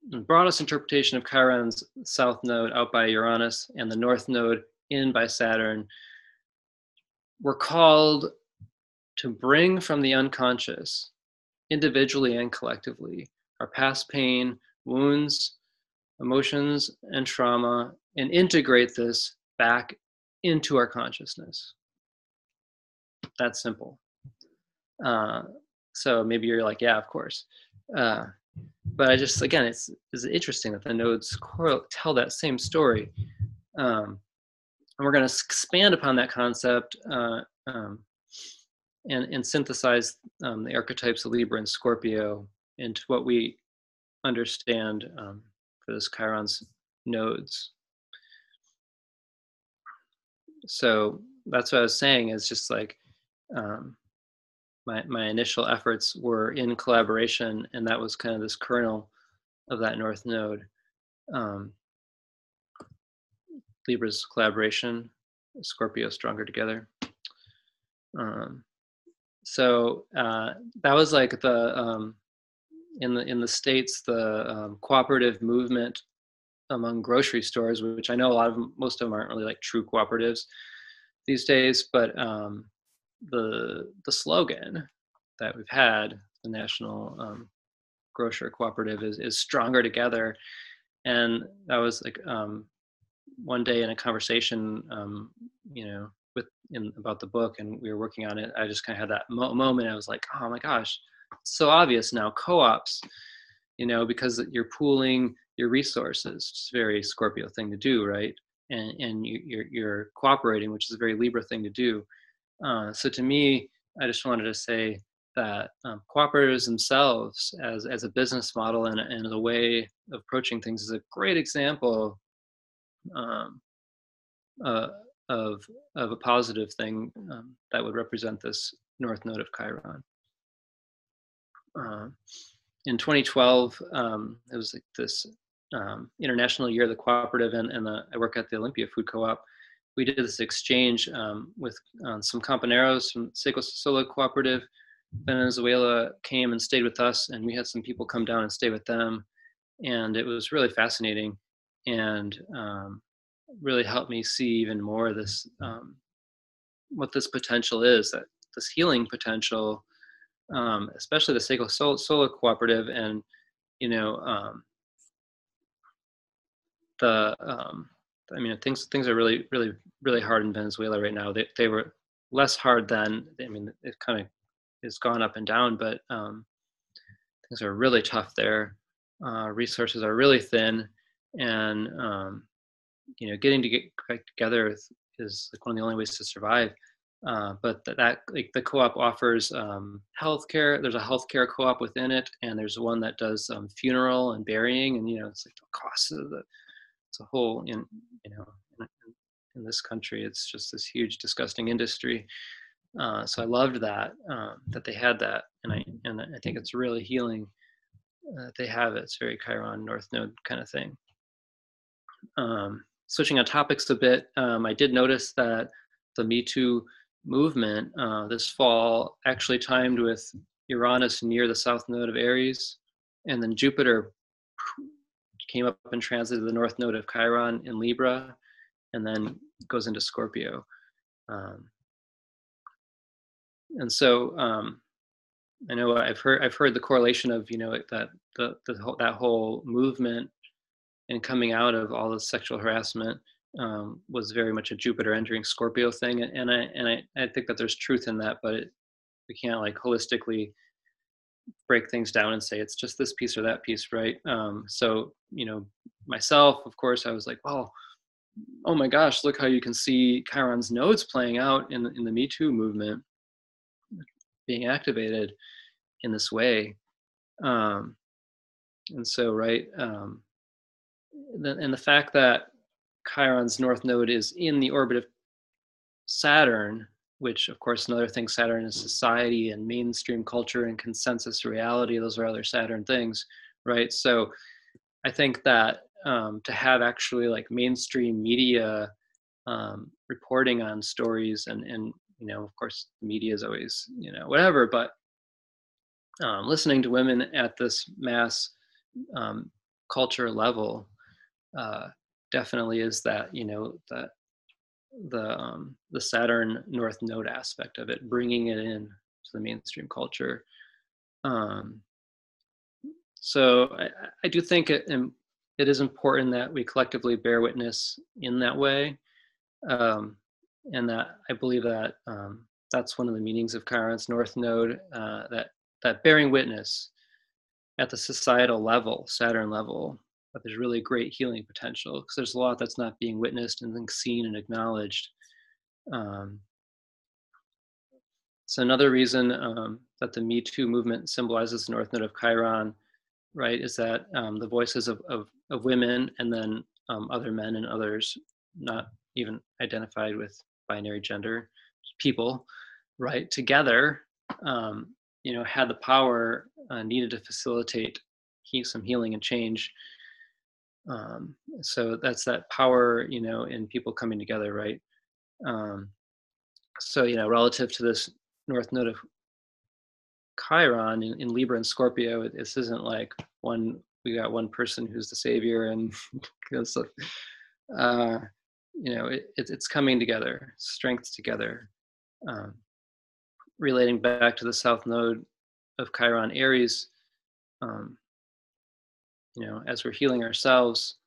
Speaker 1: The broadest interpretation of Chiron's south node out by Uranus and the north node in by Saturn, we're called to bring from the unconscious, individually and collectively, our past pain, wounds, emotions, and trauma, and integrate this back into our consciousness. That's simple. So maybe you're like, yeah, of course. But I just, again, it's interesting that the nodes tell that same story. And we're going to expand upon that concept and synthesize the archetypes of Libra and Scorpio into what we understand for this Chiron's nodes. So that's what I was saying, is just like my initial efforts were in collaboration, and that was kind of this kernel of that north node. Libra's collaboration, Scorpio stronger together. So that was like the in the States, the cooperative movement among grocery stores, which I know most of them aren't really like true cooperatives these days, but the slogan that we've had, the National Grocer Cooperative, is stronger together. And that was like one day in a conversation, about the book, and we were working on it. I just kind of had that moment. I was like, oh my gosh, it's so obvious now. Co-ops, because you're pooling your resources. It's a very Scorpio thing to do, right? And you're cooperating, which is a very Libra thing to do. So to me, I just wanted to say that cooperatives themselves, as a business model and a way of approaching things, is a great example of a positive thing that would represent this north node of Chiron. In 2012, it was like this International Year of the Cooperative, and I work at the Olympia Food Co-op. We did this exchange with some compañeros from Seco Solo Cooperative. Venezuela came and stayed with us, and we had some people come down and stay with them, and it was really fascinating, and really helped me see even more this what this potential is, that this healing potential, especially the Seco Solo Cooperative, and things are really, really, really hard in Venezuela right now. They were less hard then. It kind of has gone up and down, but things are really tough there. Resources are really thin, and getting to get back together is like one of the only ways to survive. But that like the co-op offers healthcare. There's a healthcare co-op within it, and there's one that does funeral and burying, and it's like the cost of it's a whole in this country, it's just this huge disgusting industry. So I loved that they had that, and I think it's really healing that they have it. It's very Chiron North Node kind of thing. Switching on topics a bit, I did notice that the Me Too movement this fall actually timed with Uranus near the south node of Aries, and then Jupiter came up and transited the north node of Chiron in Libra, and then goes into Scorpio. And so I know I've heard the correlation of that whole movement and coming out of all the sexual harassment was very much a Jupiter entering Scorpio thing, and I think that there's truth in that, but we can't like holistically break things down and say it's just this piece or that piece, right? So myself, of course, I was like, well, oh my gosh, look how you can see Chiron's nodes playing out in the Me Too movement, being activated in this way. And so, right, and the fact that Chiron's north node is in the orbit of Saturn, which of course another thing, Saturn is society and mainstream culture and consensus reality. Those are other Saturn things, right? So I think that to have actually like mainstream media reporting on stories, and of course the media is always whatever, but listening to women at this mass um, culture level definitely is that that the Saturn North Node aspect of it, bringing it in to the mainstream culture. Um, so I do think it is important that we collectively bear witness in that way, and that I believe that that's one of the meanings of Chiron's North Node, that bearing witness at the societal level, Saturn level, that there's really great healing potential, because there's a lot that's not being witnessed and seen and acknowledged. Um, so another reason that the Me Too movement symbolizes the North Node of Chiron, right, is that the voices of women, and then other men and others not even identified with binary gender people, right, together, had the power needed to facilitate some healing and change. So that's that power, in people coming together, right? So, relative to this North Node of Chiron in Libra and Scorpio, this isn't like we got one person who's the savior, and it's like, it's coming together, strength together. Relating back to the South Node of Chiron Aries, as we're healing ourselves,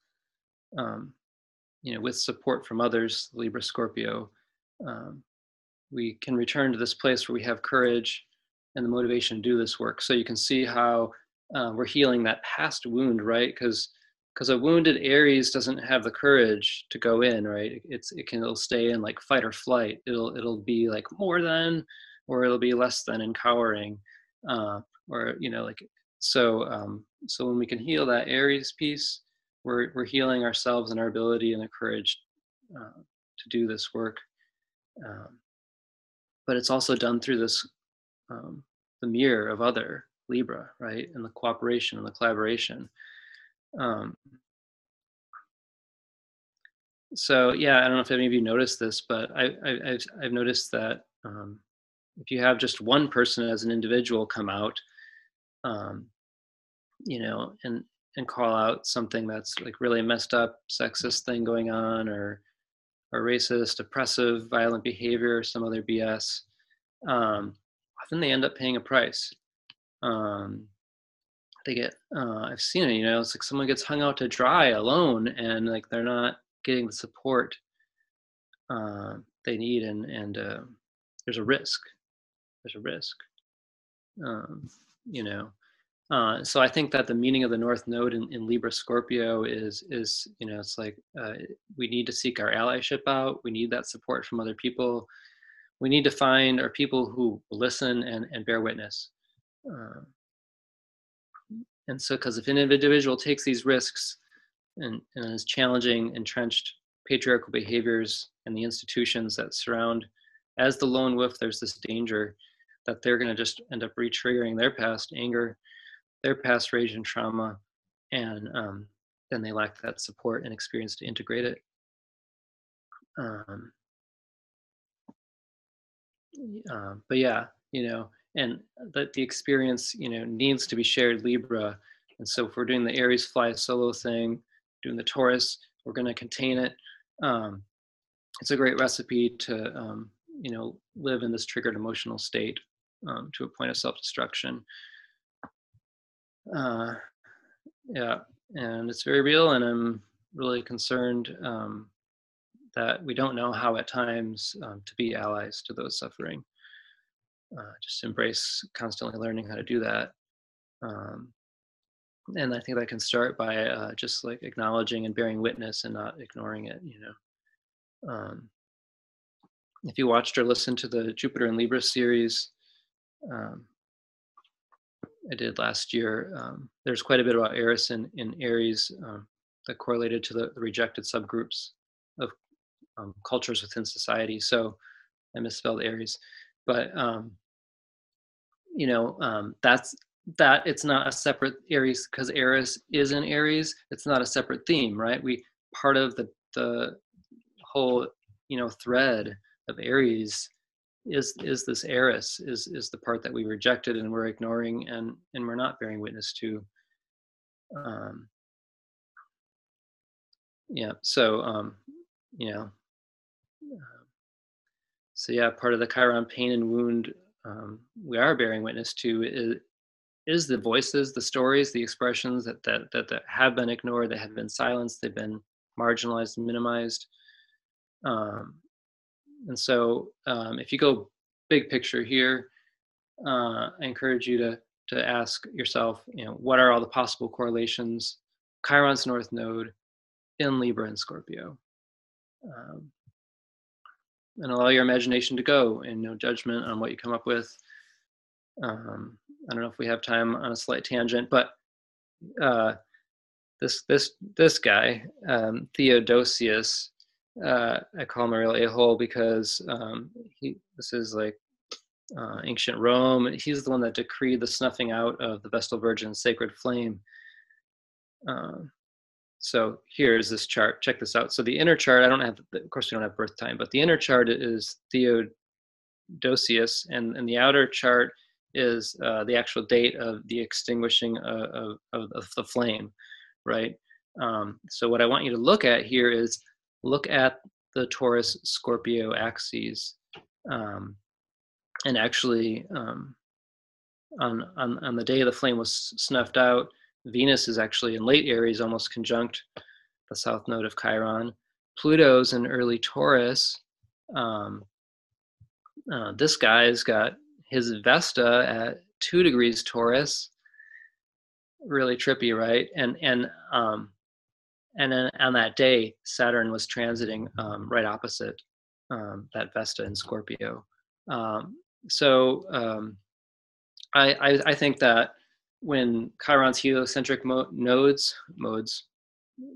Speaker 1: with support from others, Libra, Scorpio, we can return to this place where we have courage and the motivation to do this work. So you can see how we're healing that past wound, right? Because a wounded Aries doesn't have the courage to go in, right? It'll stay in like fight or flight. It'll be like more than, or it'll be less than and cowering, or like so. So when we can heal that Aries piece, we're healing ourselves and our ability and the courage to do this work. But it's also done through this the mirror of other Libra, right, and the cooperation and the collaboration. So yeah, I don't know if any of you noticed this, but I've noticed that if you have just one person as an individual come out, um, and call out something that's like really messed up, sexist thing going on, or racist, oppressive, violent behavior, or some other BS, often they end up paying a price. They get, I've seen it, it's like someone gets hung out to dry alone, and like they're not getting the support they need, and there's a risk. There's a risk. So I think that the meaning of the North Node in Libra Scorpio is it's like we need to seek our allyship out. We need that support from other people. We need to find our people who listen and bear witness. And so, because if an individual takes these risks and is challenging entrenched patriarchal behaviors and the institutions that surround, as the lone wolf, there's this danger that they're going to just end up re-triggering their past anger, their past rage and trauma, and then they lack that support and experience to integrate it. But yeah, and that the experience, needs to be shared Libra. And so if we're doing the Aries fly solo thing, doing the Taurus, we're going to contain it. It's a great recipe to, live in this triggered emotional state to a point of self-destruction. Yeah, and it's very real, and I'm really concerned that we don't know how at times to be allies to those suffering. Just embrace constantly learning how to do that. And I think that can start by just like acknowledging and bearing witness and not ignoring it, if you watched or listened to the Jupiter and Libra series I did last year, there's quite a bit about Eris in Aries that correlated to the rejected subgroups of cultures within society. So I misspelled Aries, but that's that it's not a separate Aries, because Eris is in Aries. It's not a separate theme, right? We part of the whole, thread of Aries is this Eris, is the part that we rejected and we're ignoring, and we're not bearing witness to. Um, yeah. So you know, so yeah, part of the Chiron pain and wound we are bearing witness to is the voices, the stories, the expressions that have been ignored, that have been silenced, they've been marginalized, minimized. Um, and so, if you go big picture here, I encourage you to ask yourself, what are all the possible correlations? Chiron's North Node in Libra and Scorpio, um, and allow your imagination to go, and no judgment on what you come up with. I don't know if we have time on a slight tangent, but uh, this guy, Theodosius, I call him a real a-hole because this is like ancient Rome. He's the one that decreed the snuffing out of the Vestal Virgin's sacred flame. So here's this chart. Check this out. So the inner chart, of course we don't have birth time, but the inner chart is Theodosius, and the outer chart is the actual date of the extinguishing of the flame, right? So what I want you to look at here is look at the Taurus Scorpio axes, and actually on the day the flame was snuffed out, Venus is actually in late Aries, almost conjunct the south node of Chiron. Pluto's in early Taurus. This guy's got his Vesta at 2 degrees Taurus. Really trippy, right? And then on that day, Saturn was transiting right opposite that Vesta in Scorpio. I think that when Chiron's heliocentric modes,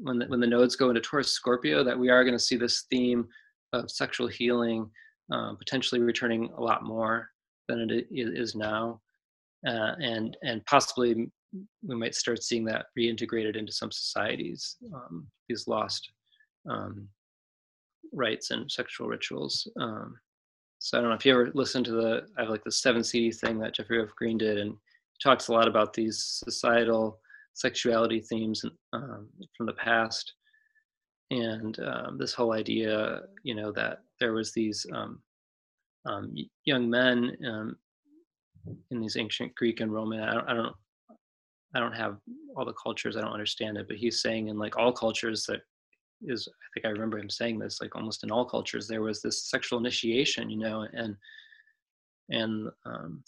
Speaker 1: when the nodes go into Taurus Scorpio, that we are going to see this theme of sexual healing potentially returning a lot more than it is now, and possibly we might start seeing that reintegrated into some societies, these lost rites and sexual rituals. So I don't know if you ever listened to I have like the 7 CD thing that Jeffrey F. Green did, and he talks a lot about these societal sexuality themes from the past, and this whole idea, that there was these young men in these ancient Greek and Roman. I don't have all the cultures. I don't understand it, but he's saying in like all cultures I think I remember him saying this, like almost in all cultures, there was this sexual initiation, and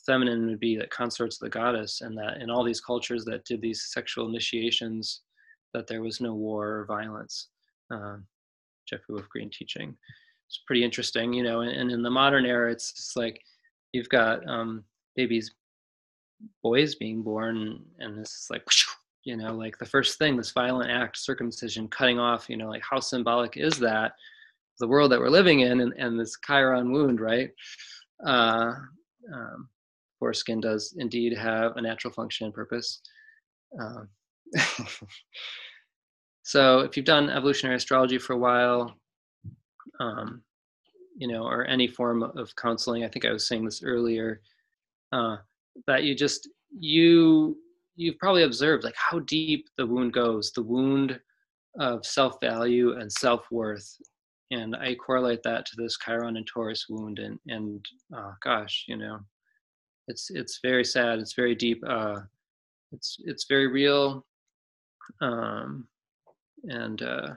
Speaker 1: feminine would be like consorts of the goddess, and that in all these cultures that did these sexual initiations, that there was no war or violence. Jeffrey Wolf Green teaching. It's pretty interesting, and in the modern era, it's just like you've got babies, boys being born, and this is like, like the first thing, this violent act, circumcision, cutting off, like how symbolic is that, the world that we're living in, and this Chiron wound, right? Foreskin does indeed have a natural function and purpose. So if you've done evolutionary astrology for a while, or any form of counseling, I think I was saying this earlier, that you've probably observed like how deep the wound goes, the wound of self-value and self-worth. And I correlate that to this Chiron and Taurus wound, and gosh, it's very sad. It's very deep. It's very real. And I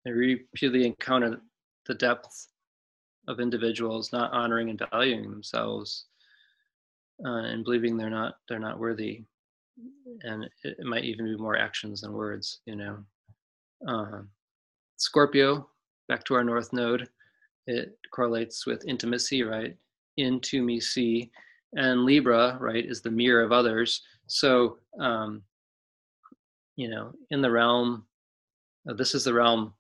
Speaker 1: repeatedly encounter the depth of individuals not honoring and valuing themselves, and believing they're not worthy, and it might even be more actions than words. Scorpio, back to our North Node, it correlates with intimacy, right? Into me see, and Libra, right, is the mirror of others. So in the realm, this is the realm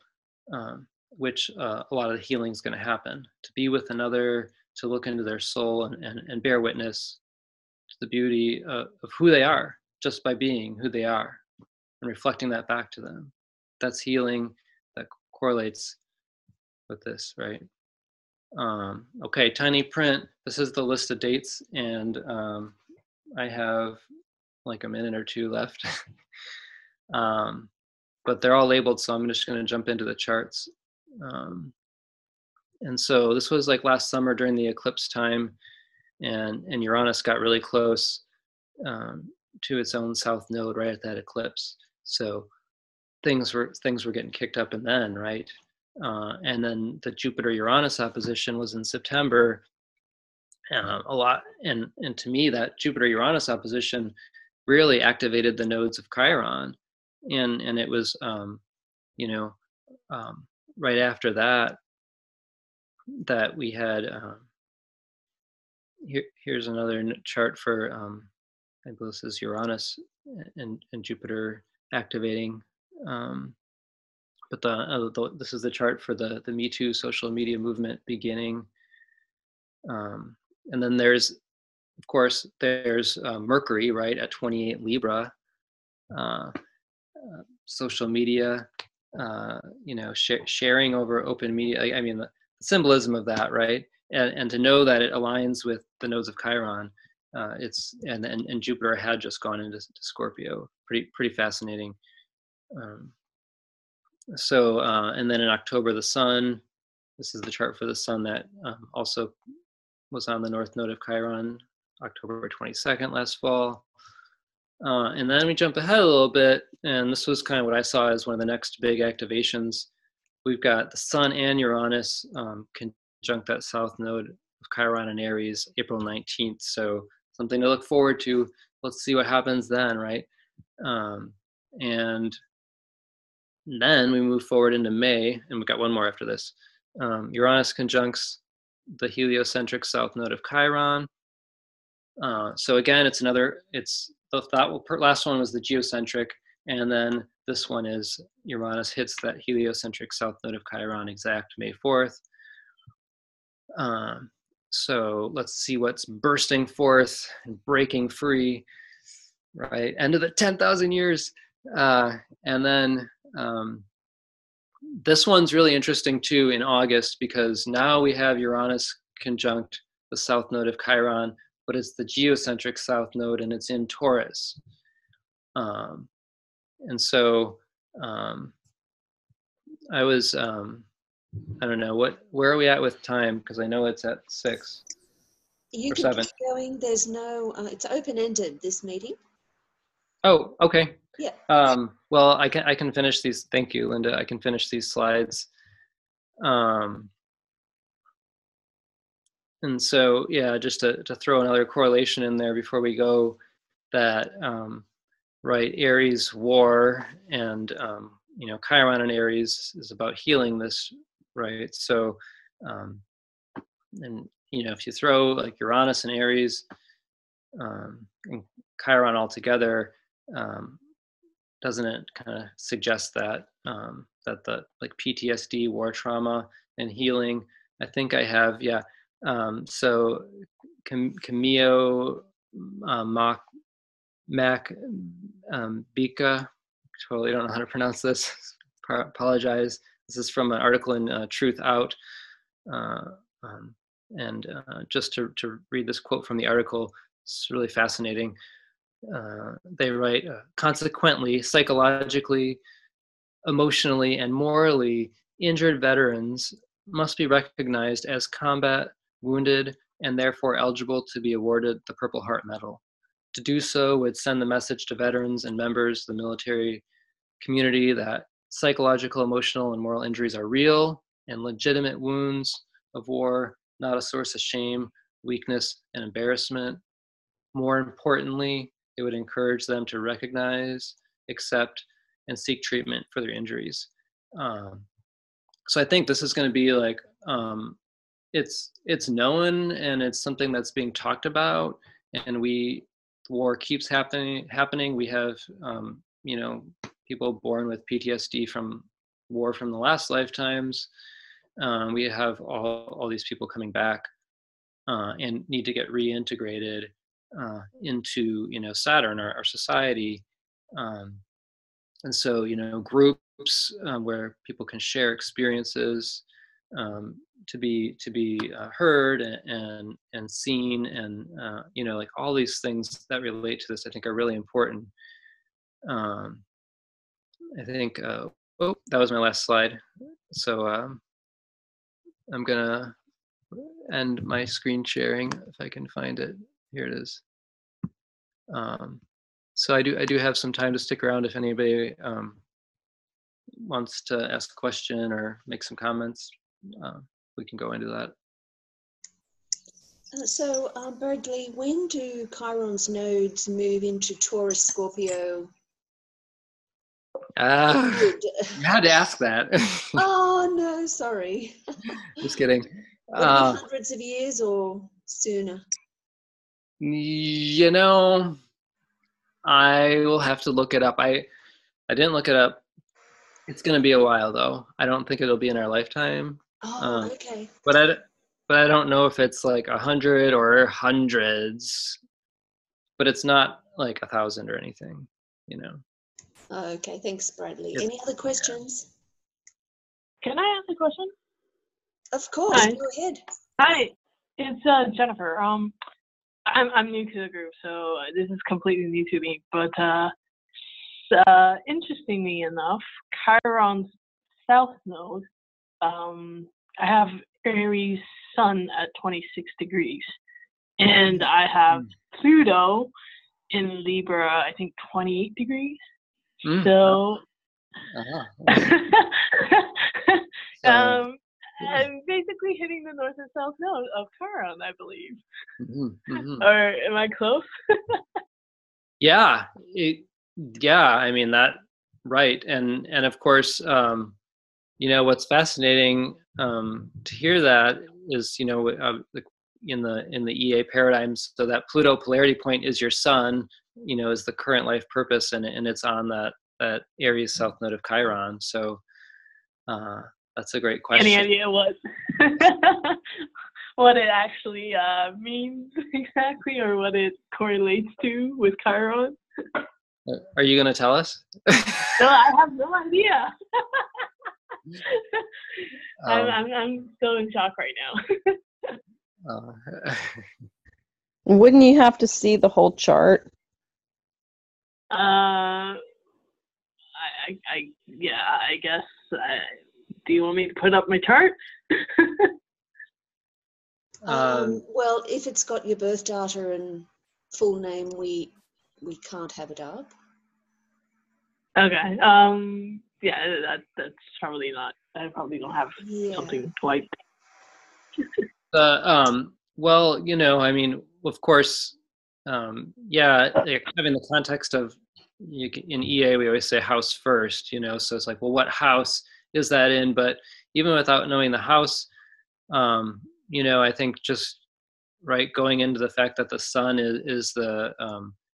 Speaker 1: which a lot of the healing is going to happen. To be with another, to look into their soul and bear witness to the beauty of who they are just by being who they are and reflecting that back to them. That's healing. That correlates with this, right? Okay, tiny print. This is the list of dates, and I have like a minute or two left. But they're all labeled, so I'm just going to jump into the charts. And so this was like last summer during the eclipse time, and Uranus got really close to its own south node right at that eclipse. So things were getting kicked up, and then right, and then the Jupiter-Uranus opposition was in September. A lot, and to me, that Jupiter-Uranus opposition really activated the nodes of Chiron, and it was, right after that we had. Here's another chart for, I believe this is Uranus and Jupiter activating. But this is the chart for the Me Too social media movement beginning. And then there's, of course, there's Mercury, right, at 28 Libra. Social media, sharing over open media. I mean, the symbolism of that, right? And to know that it aligns with the nodes of Chiron. And Jupiter had just gone into Scorpio. Pretty fascinating. And then in October, the Sun. This is the chart for the Sun that also was on the north node of Chiron, October 22nd last fall. And then we jump ahead a little bit, and this was kind of what I saw as one of the next big activations. We've got the Sun and Uranus conjunct that south node of Chiron and Aries, April 19th. So something to look forward to. Let's see what happens then, right? And then we move forward into May, and we've got one more after this. Uranus conjuncts the heliocentric south node of Chiron. So again, that last one was the geocentric, and then this one is Uranus hits that heliocentric south node of Chiron exact May 4th. So let's see what's bursting forth and breaking free, right? End of the 10,000 years. And then this one's really interesting too in August, because now we have Uranus conjunct the south node of Chiron, but it's the geocentric south node, and it's in Taurus. And so I was, I don't know, where are we at with time? Because I know it's at 6
Speaker 2: you
Speaker 1: or
Speaker 2: can
Speaker 1: 7.
Speaker 2: Keep going. There's no, it's open-ended, this meeting.
Speaker 1: Oh, okay.
Speaker 2: Yeah.
Speaker 1: Well, I can finish these. Thank you, Linda. I can finish these slides. And so, yeah, just to throw another correlation in there before we go, that, right, Aries war, and, Chiron and Aries is about healing this, right? So, and, if you throw like Uranus and Aries and Chiron all together, doesn't it kind of suggest that, that the like PTSD, war trauma, and healing? I think I have, yeah. So Camille Mac Bika, totally don't know how to pronounce this. Apologize. This is from an article in Truth Out. And just to read this quote from the article, it's really fascinating. They write, consequently, psychologically, emotionally, and morally injured veterans must be recognized as combat wounded and therefore eligible to be awarded the Purple Heart Medal. To do so would send the message to veterans and members of the military community that psychological, emotional, and moral injuries are real and legitimate wounds of war, not a source of shame, weakness, and embarrassment. More importantly, it would encourage them to recognize, accept, and seek treatment for their injuries. So I think this is going to be like, it's known, and it's something that's being talked about, and war keeps happening. We have, people born with PTSD from war from the last lifetimes. We have all these people coming back and need to get reintegrated. into, Saturn, our society. And so, groups where people can share experiences, to be heard and seen, and like all these things that relate to this, I think are really important. I think. Oh, that was my last slide. So I'm gonna end my screen sharing if I can find it. Here it is. So I do have some time to stick around if anybody wants to ask a question or make some comments. We can go into that.
Speaker 2: So, Bradley, when do Chiron's nodes move into Taurus, Scorpio?
Speaker 1: You had to ask that.
Speaker 2: Oh, no, sorry.
Speaker 1: Just kidding.
Speaker 2: Would it be hundreds of years or sooner?
Speaker 1: I will have to look it up. I didn't look it up. It's going to be a while, though. I don't think it'll be in our lifetime.
Speaker 2: Oh, okay.
Speaker 1: But I don't know if it's like 100 or hundreds. But it's not like 1,000 or anything,
Speaker 2: Oh, okay, thanks, Bradley. Any other questions?
Speaker 3: Can I ask a question?
Speaker 2: Of course.
Speaker 3: Hi.
Speaker 2: Go ahead.
Speaker 3: Hi, it's Jennifer. I'm new to the group, so this is completely new to me. But interestingly enough, Chiron's south node, I have Aries Sun at 26 degrees, and I have Pluto in Libra, I think 28 degrees. So, I'm basically hitting the north and south node of Chiron, I believe. Or am I close?
Speaker 1: Yeah, I mean that, right, and of course, what's fascinating to hear that is, in the EA paradigms, so that Pluto polarity point is your sun, is the current life purpose, and it's on that Aries south node of Chiron. So that's a great question.
Speaker 3: Any idea what it actually means exactly, or what it correlates to with Chiron?
Speaker 1: Are you going to tell us?
Speaker 3: No, I have no idea. I'm still in shock right now.
Speaker 4: Wouldn't you have to see the whole chart?
Speaker 3: I guess. Do you want me to put up my chart?
Speaker 2: Well, if it's got your birth data and full name, we can't have it up.
Speaker 3: Okay. Yeah, that's probably not. I probably don't have something quite.
Speaker 1: Well, I mean, of course, having the context of, in EA, we always say house first, so it's like, well, what house is that in? But even without knowing the house, I think just going into the fact that the sun is the,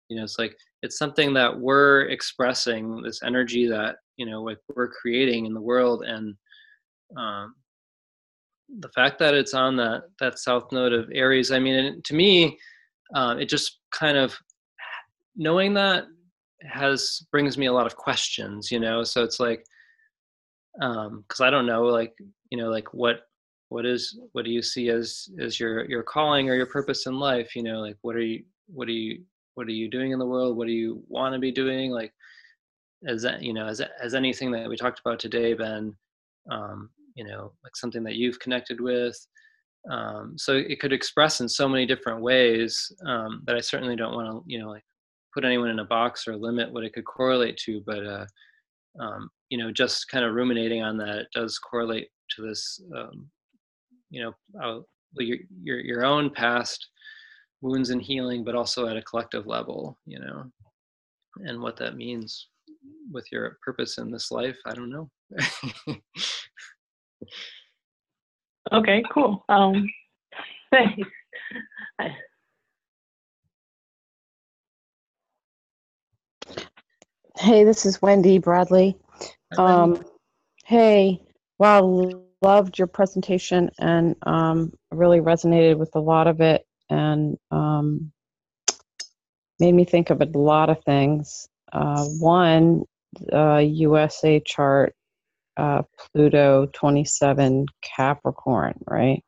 Speaker 1: it's like, it's something that we're expressing, this energy that, like we're creating in the world. And the fact that it's on that south node of Aries, I mean, to me, it just kind of, knowing that brings me a lot of questions, so it's like, because I don't know, like, like what do you see as your calling or your purpose in life, like what are you doing in the world, what do you want to be doing, like, has anything that we talked about today been like something that you've connected with, so it could express in so many different ways, that I certainly don't want to like put anyone in a box or limit what it could correlate to, but just kind of ruminating on that, it does correlate to this, your own past wounds and healing, but also at a collective level, and what that means with your purpose in this life. I don't know.
Speaker 3: Okay, cool. Thanks.
Speaker 4: Hey, this is Wendy Bradley. Hey, wow, loved your presentation, and really resonated with a lot of it. And made me think of a lot of things. One, USA chart, Pluto 27 Capricorn, right?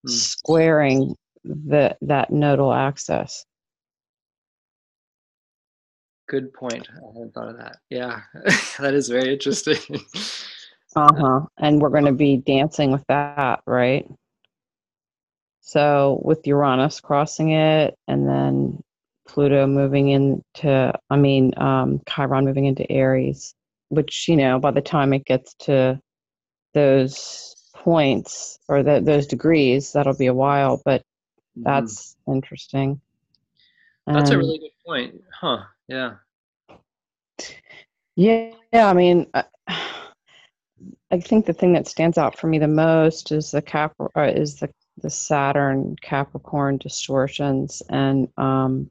Speaker 4: Squaring that nodal axis.
Speaker 1: Good point. I hadn't thought of that. Yeah, that is very interesting.
Speaker 4: And we're going to be dancing with that, right? So with Uranus crossing it, and then Pluto moving into, Chiron moving into Aries, which, by the time it gets to those points or those degrees, that'll be a while, but that's interesting.
Speaker 1: That's a really good point. Huh. Yeah.
Speaker 4: Yeah. I mean, I think the thing that stands out for me the most is the Saturn Capricorn distortions, and I'm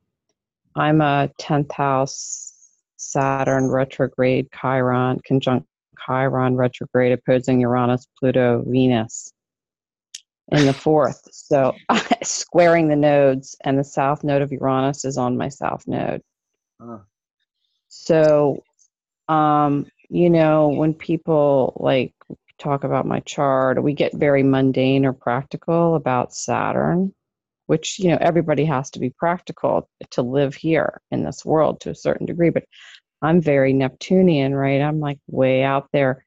Speaker 4: a 10th house Saturn retrograde Chiron conjunct Chiron retrograde opposing Uranus, Pluto, Venus in the 4th. So squaring the nodes, and the south node of Uranus is on my south node. So, when people like talk about my chart, we get very mundane or practical about Saturn, which, everybody has to be practical to live here in this world to a certain degree. But I'm very Neptunian, right? I'm like way out there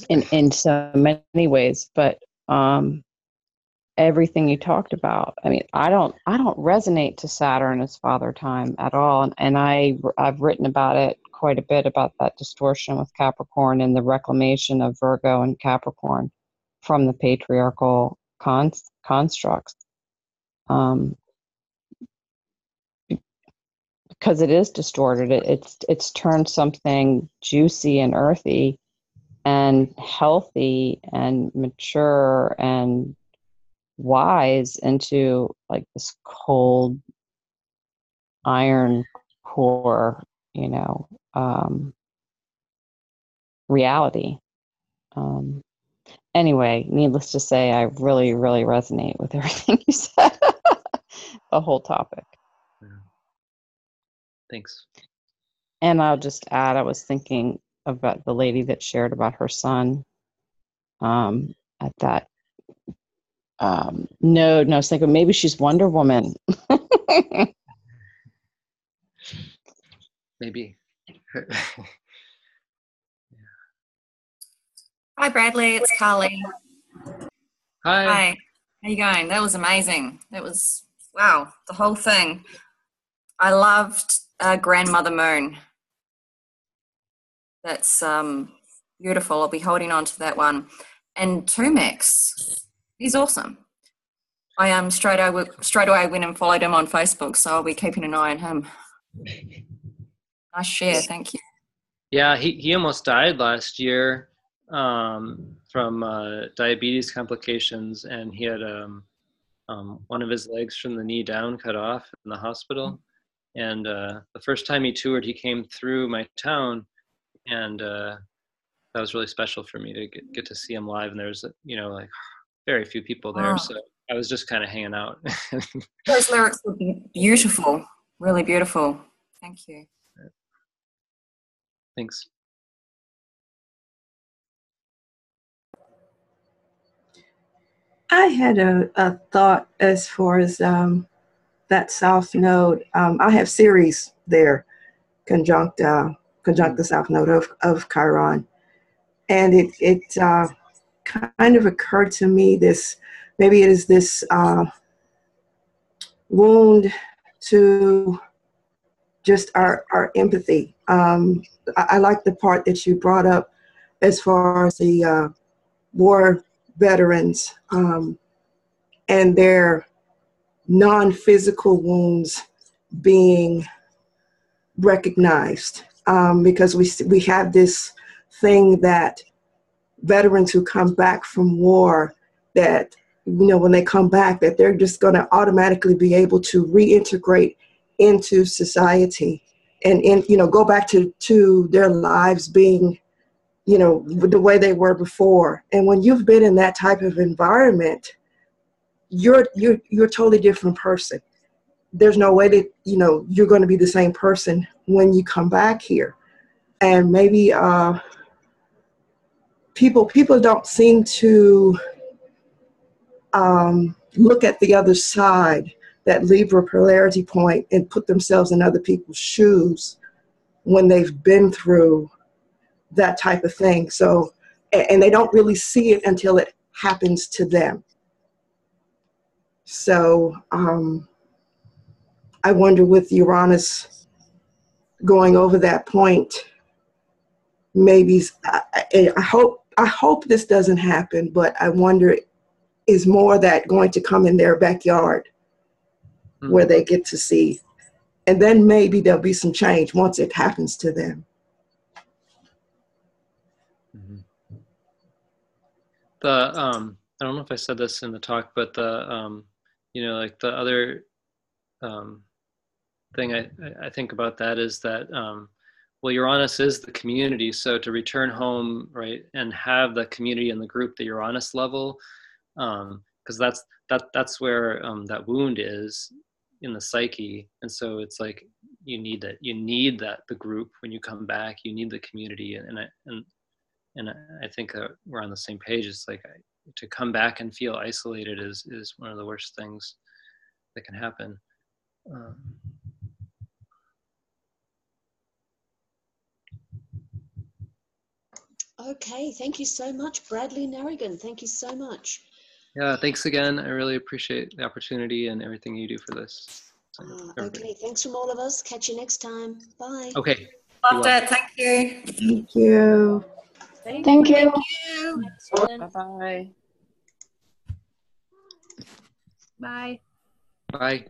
Speaker 4: in so many ways. But everything you talked about, I mean, I don't resonate to Saturn as father time at all. And I've written about it quite a bit, about that distortion with Capricorn and the reclamation of Virgo and Capricorn from the patriarchal constructs. Because it is distorted. It's turned something juicy and earthy and healthy and mature and wise into like this cold iron core, reality. Anyway, needless to say, I really, really resonate with everything you said. The whole topic.
Speaker 1: Thanks.
Speaker 4: And I'll just add, I was thinking about the lady that shared about her son at that node, and I was thinking maybe she's Wonder Woman.
Speaker 1: Maybe.
Speaker 5: Hi, Bradley. It's Carly.
Speaker 1: Hi.
Speaker 5: How you going? That was amazing. That was, wow, the whole thing. I loved Grandmother Moon. That's beautiful. I'll be holding on to that one. And Tumex, he's awesome. I straight away went and followed him on Facebook, so I'll be keeping an eye on him. Nice share, thank you.
Speaker 1: Yeah, he almost died last year from diabetes complications, and he had one of his legs from the knee down cut off in the hospital. And the first time he toured, he came through my town, and that was really special for me to get to see him live. And there was, like very few people there, so I was just kind of hanging out.
Speaker 5: Those lyrics were beautiful, really beautiful. Thank you.
Speaker 1: Thanks.
Speaker 6: I had a thought as far as that south node. I have Ceres there, conjunct the south node of Chiron, and it kind of occurred to me maybe it is this wound to just our empathy. I like the part that you brought up as far as the war veterans and their non-physical wounds being recognized, because we have this thing that veterans who come back from war, that when they come back, that they're just going to automatically be able to reintegrate into society and go back to their lives being the way they were before. And when you've been in that type of environment, you're a totally different person. there's no way that, you know, you're going to be the same person when you come back here. And maybe people don't seem to look at the other side, that Libra polarity point, and put themselves in other people's shoes when they've been through that type of thing. So, and they don't really see it until it happens to them. So I wonder, with Uranus going over that point, maybe I hope this doesn't happen, but I wonder, is more of that going to come in their backyard where they get to see, and then maybe there'll be some change once it happens to them.
Speaker 1: I don't know if I said this in the talk, but you know, like the other thing I think about that is that, well, Uranus is the community. So to return home, right, and have the community and the group, the Uranus level, because that's where that wound is in the psyche. And so it's like, you need that the group when you come back. You need the community, and I think we're on the same page. It's like, to come back and feel isolated is one of the worst things that can happen.
Speaker 2: Okay, thank you so much, Bradley Naragon. Thank you so much.
Speaker 1: Yeah, thanks again. I really appreciate the opportunity and everything you do for this. So,
Speaker 2: okay, thanks from all of us. Catch you next time. Bye.
Speaker 1: Okay.
Speaker 5: Loved it. Thank you.
Speaker 6: Thank you.
Speaker 4: Thank you.
Speaker 3: Excellent.
Speaker 4: Bye-bye.
Speaker 3: Bye.
Speaker 1: Bye.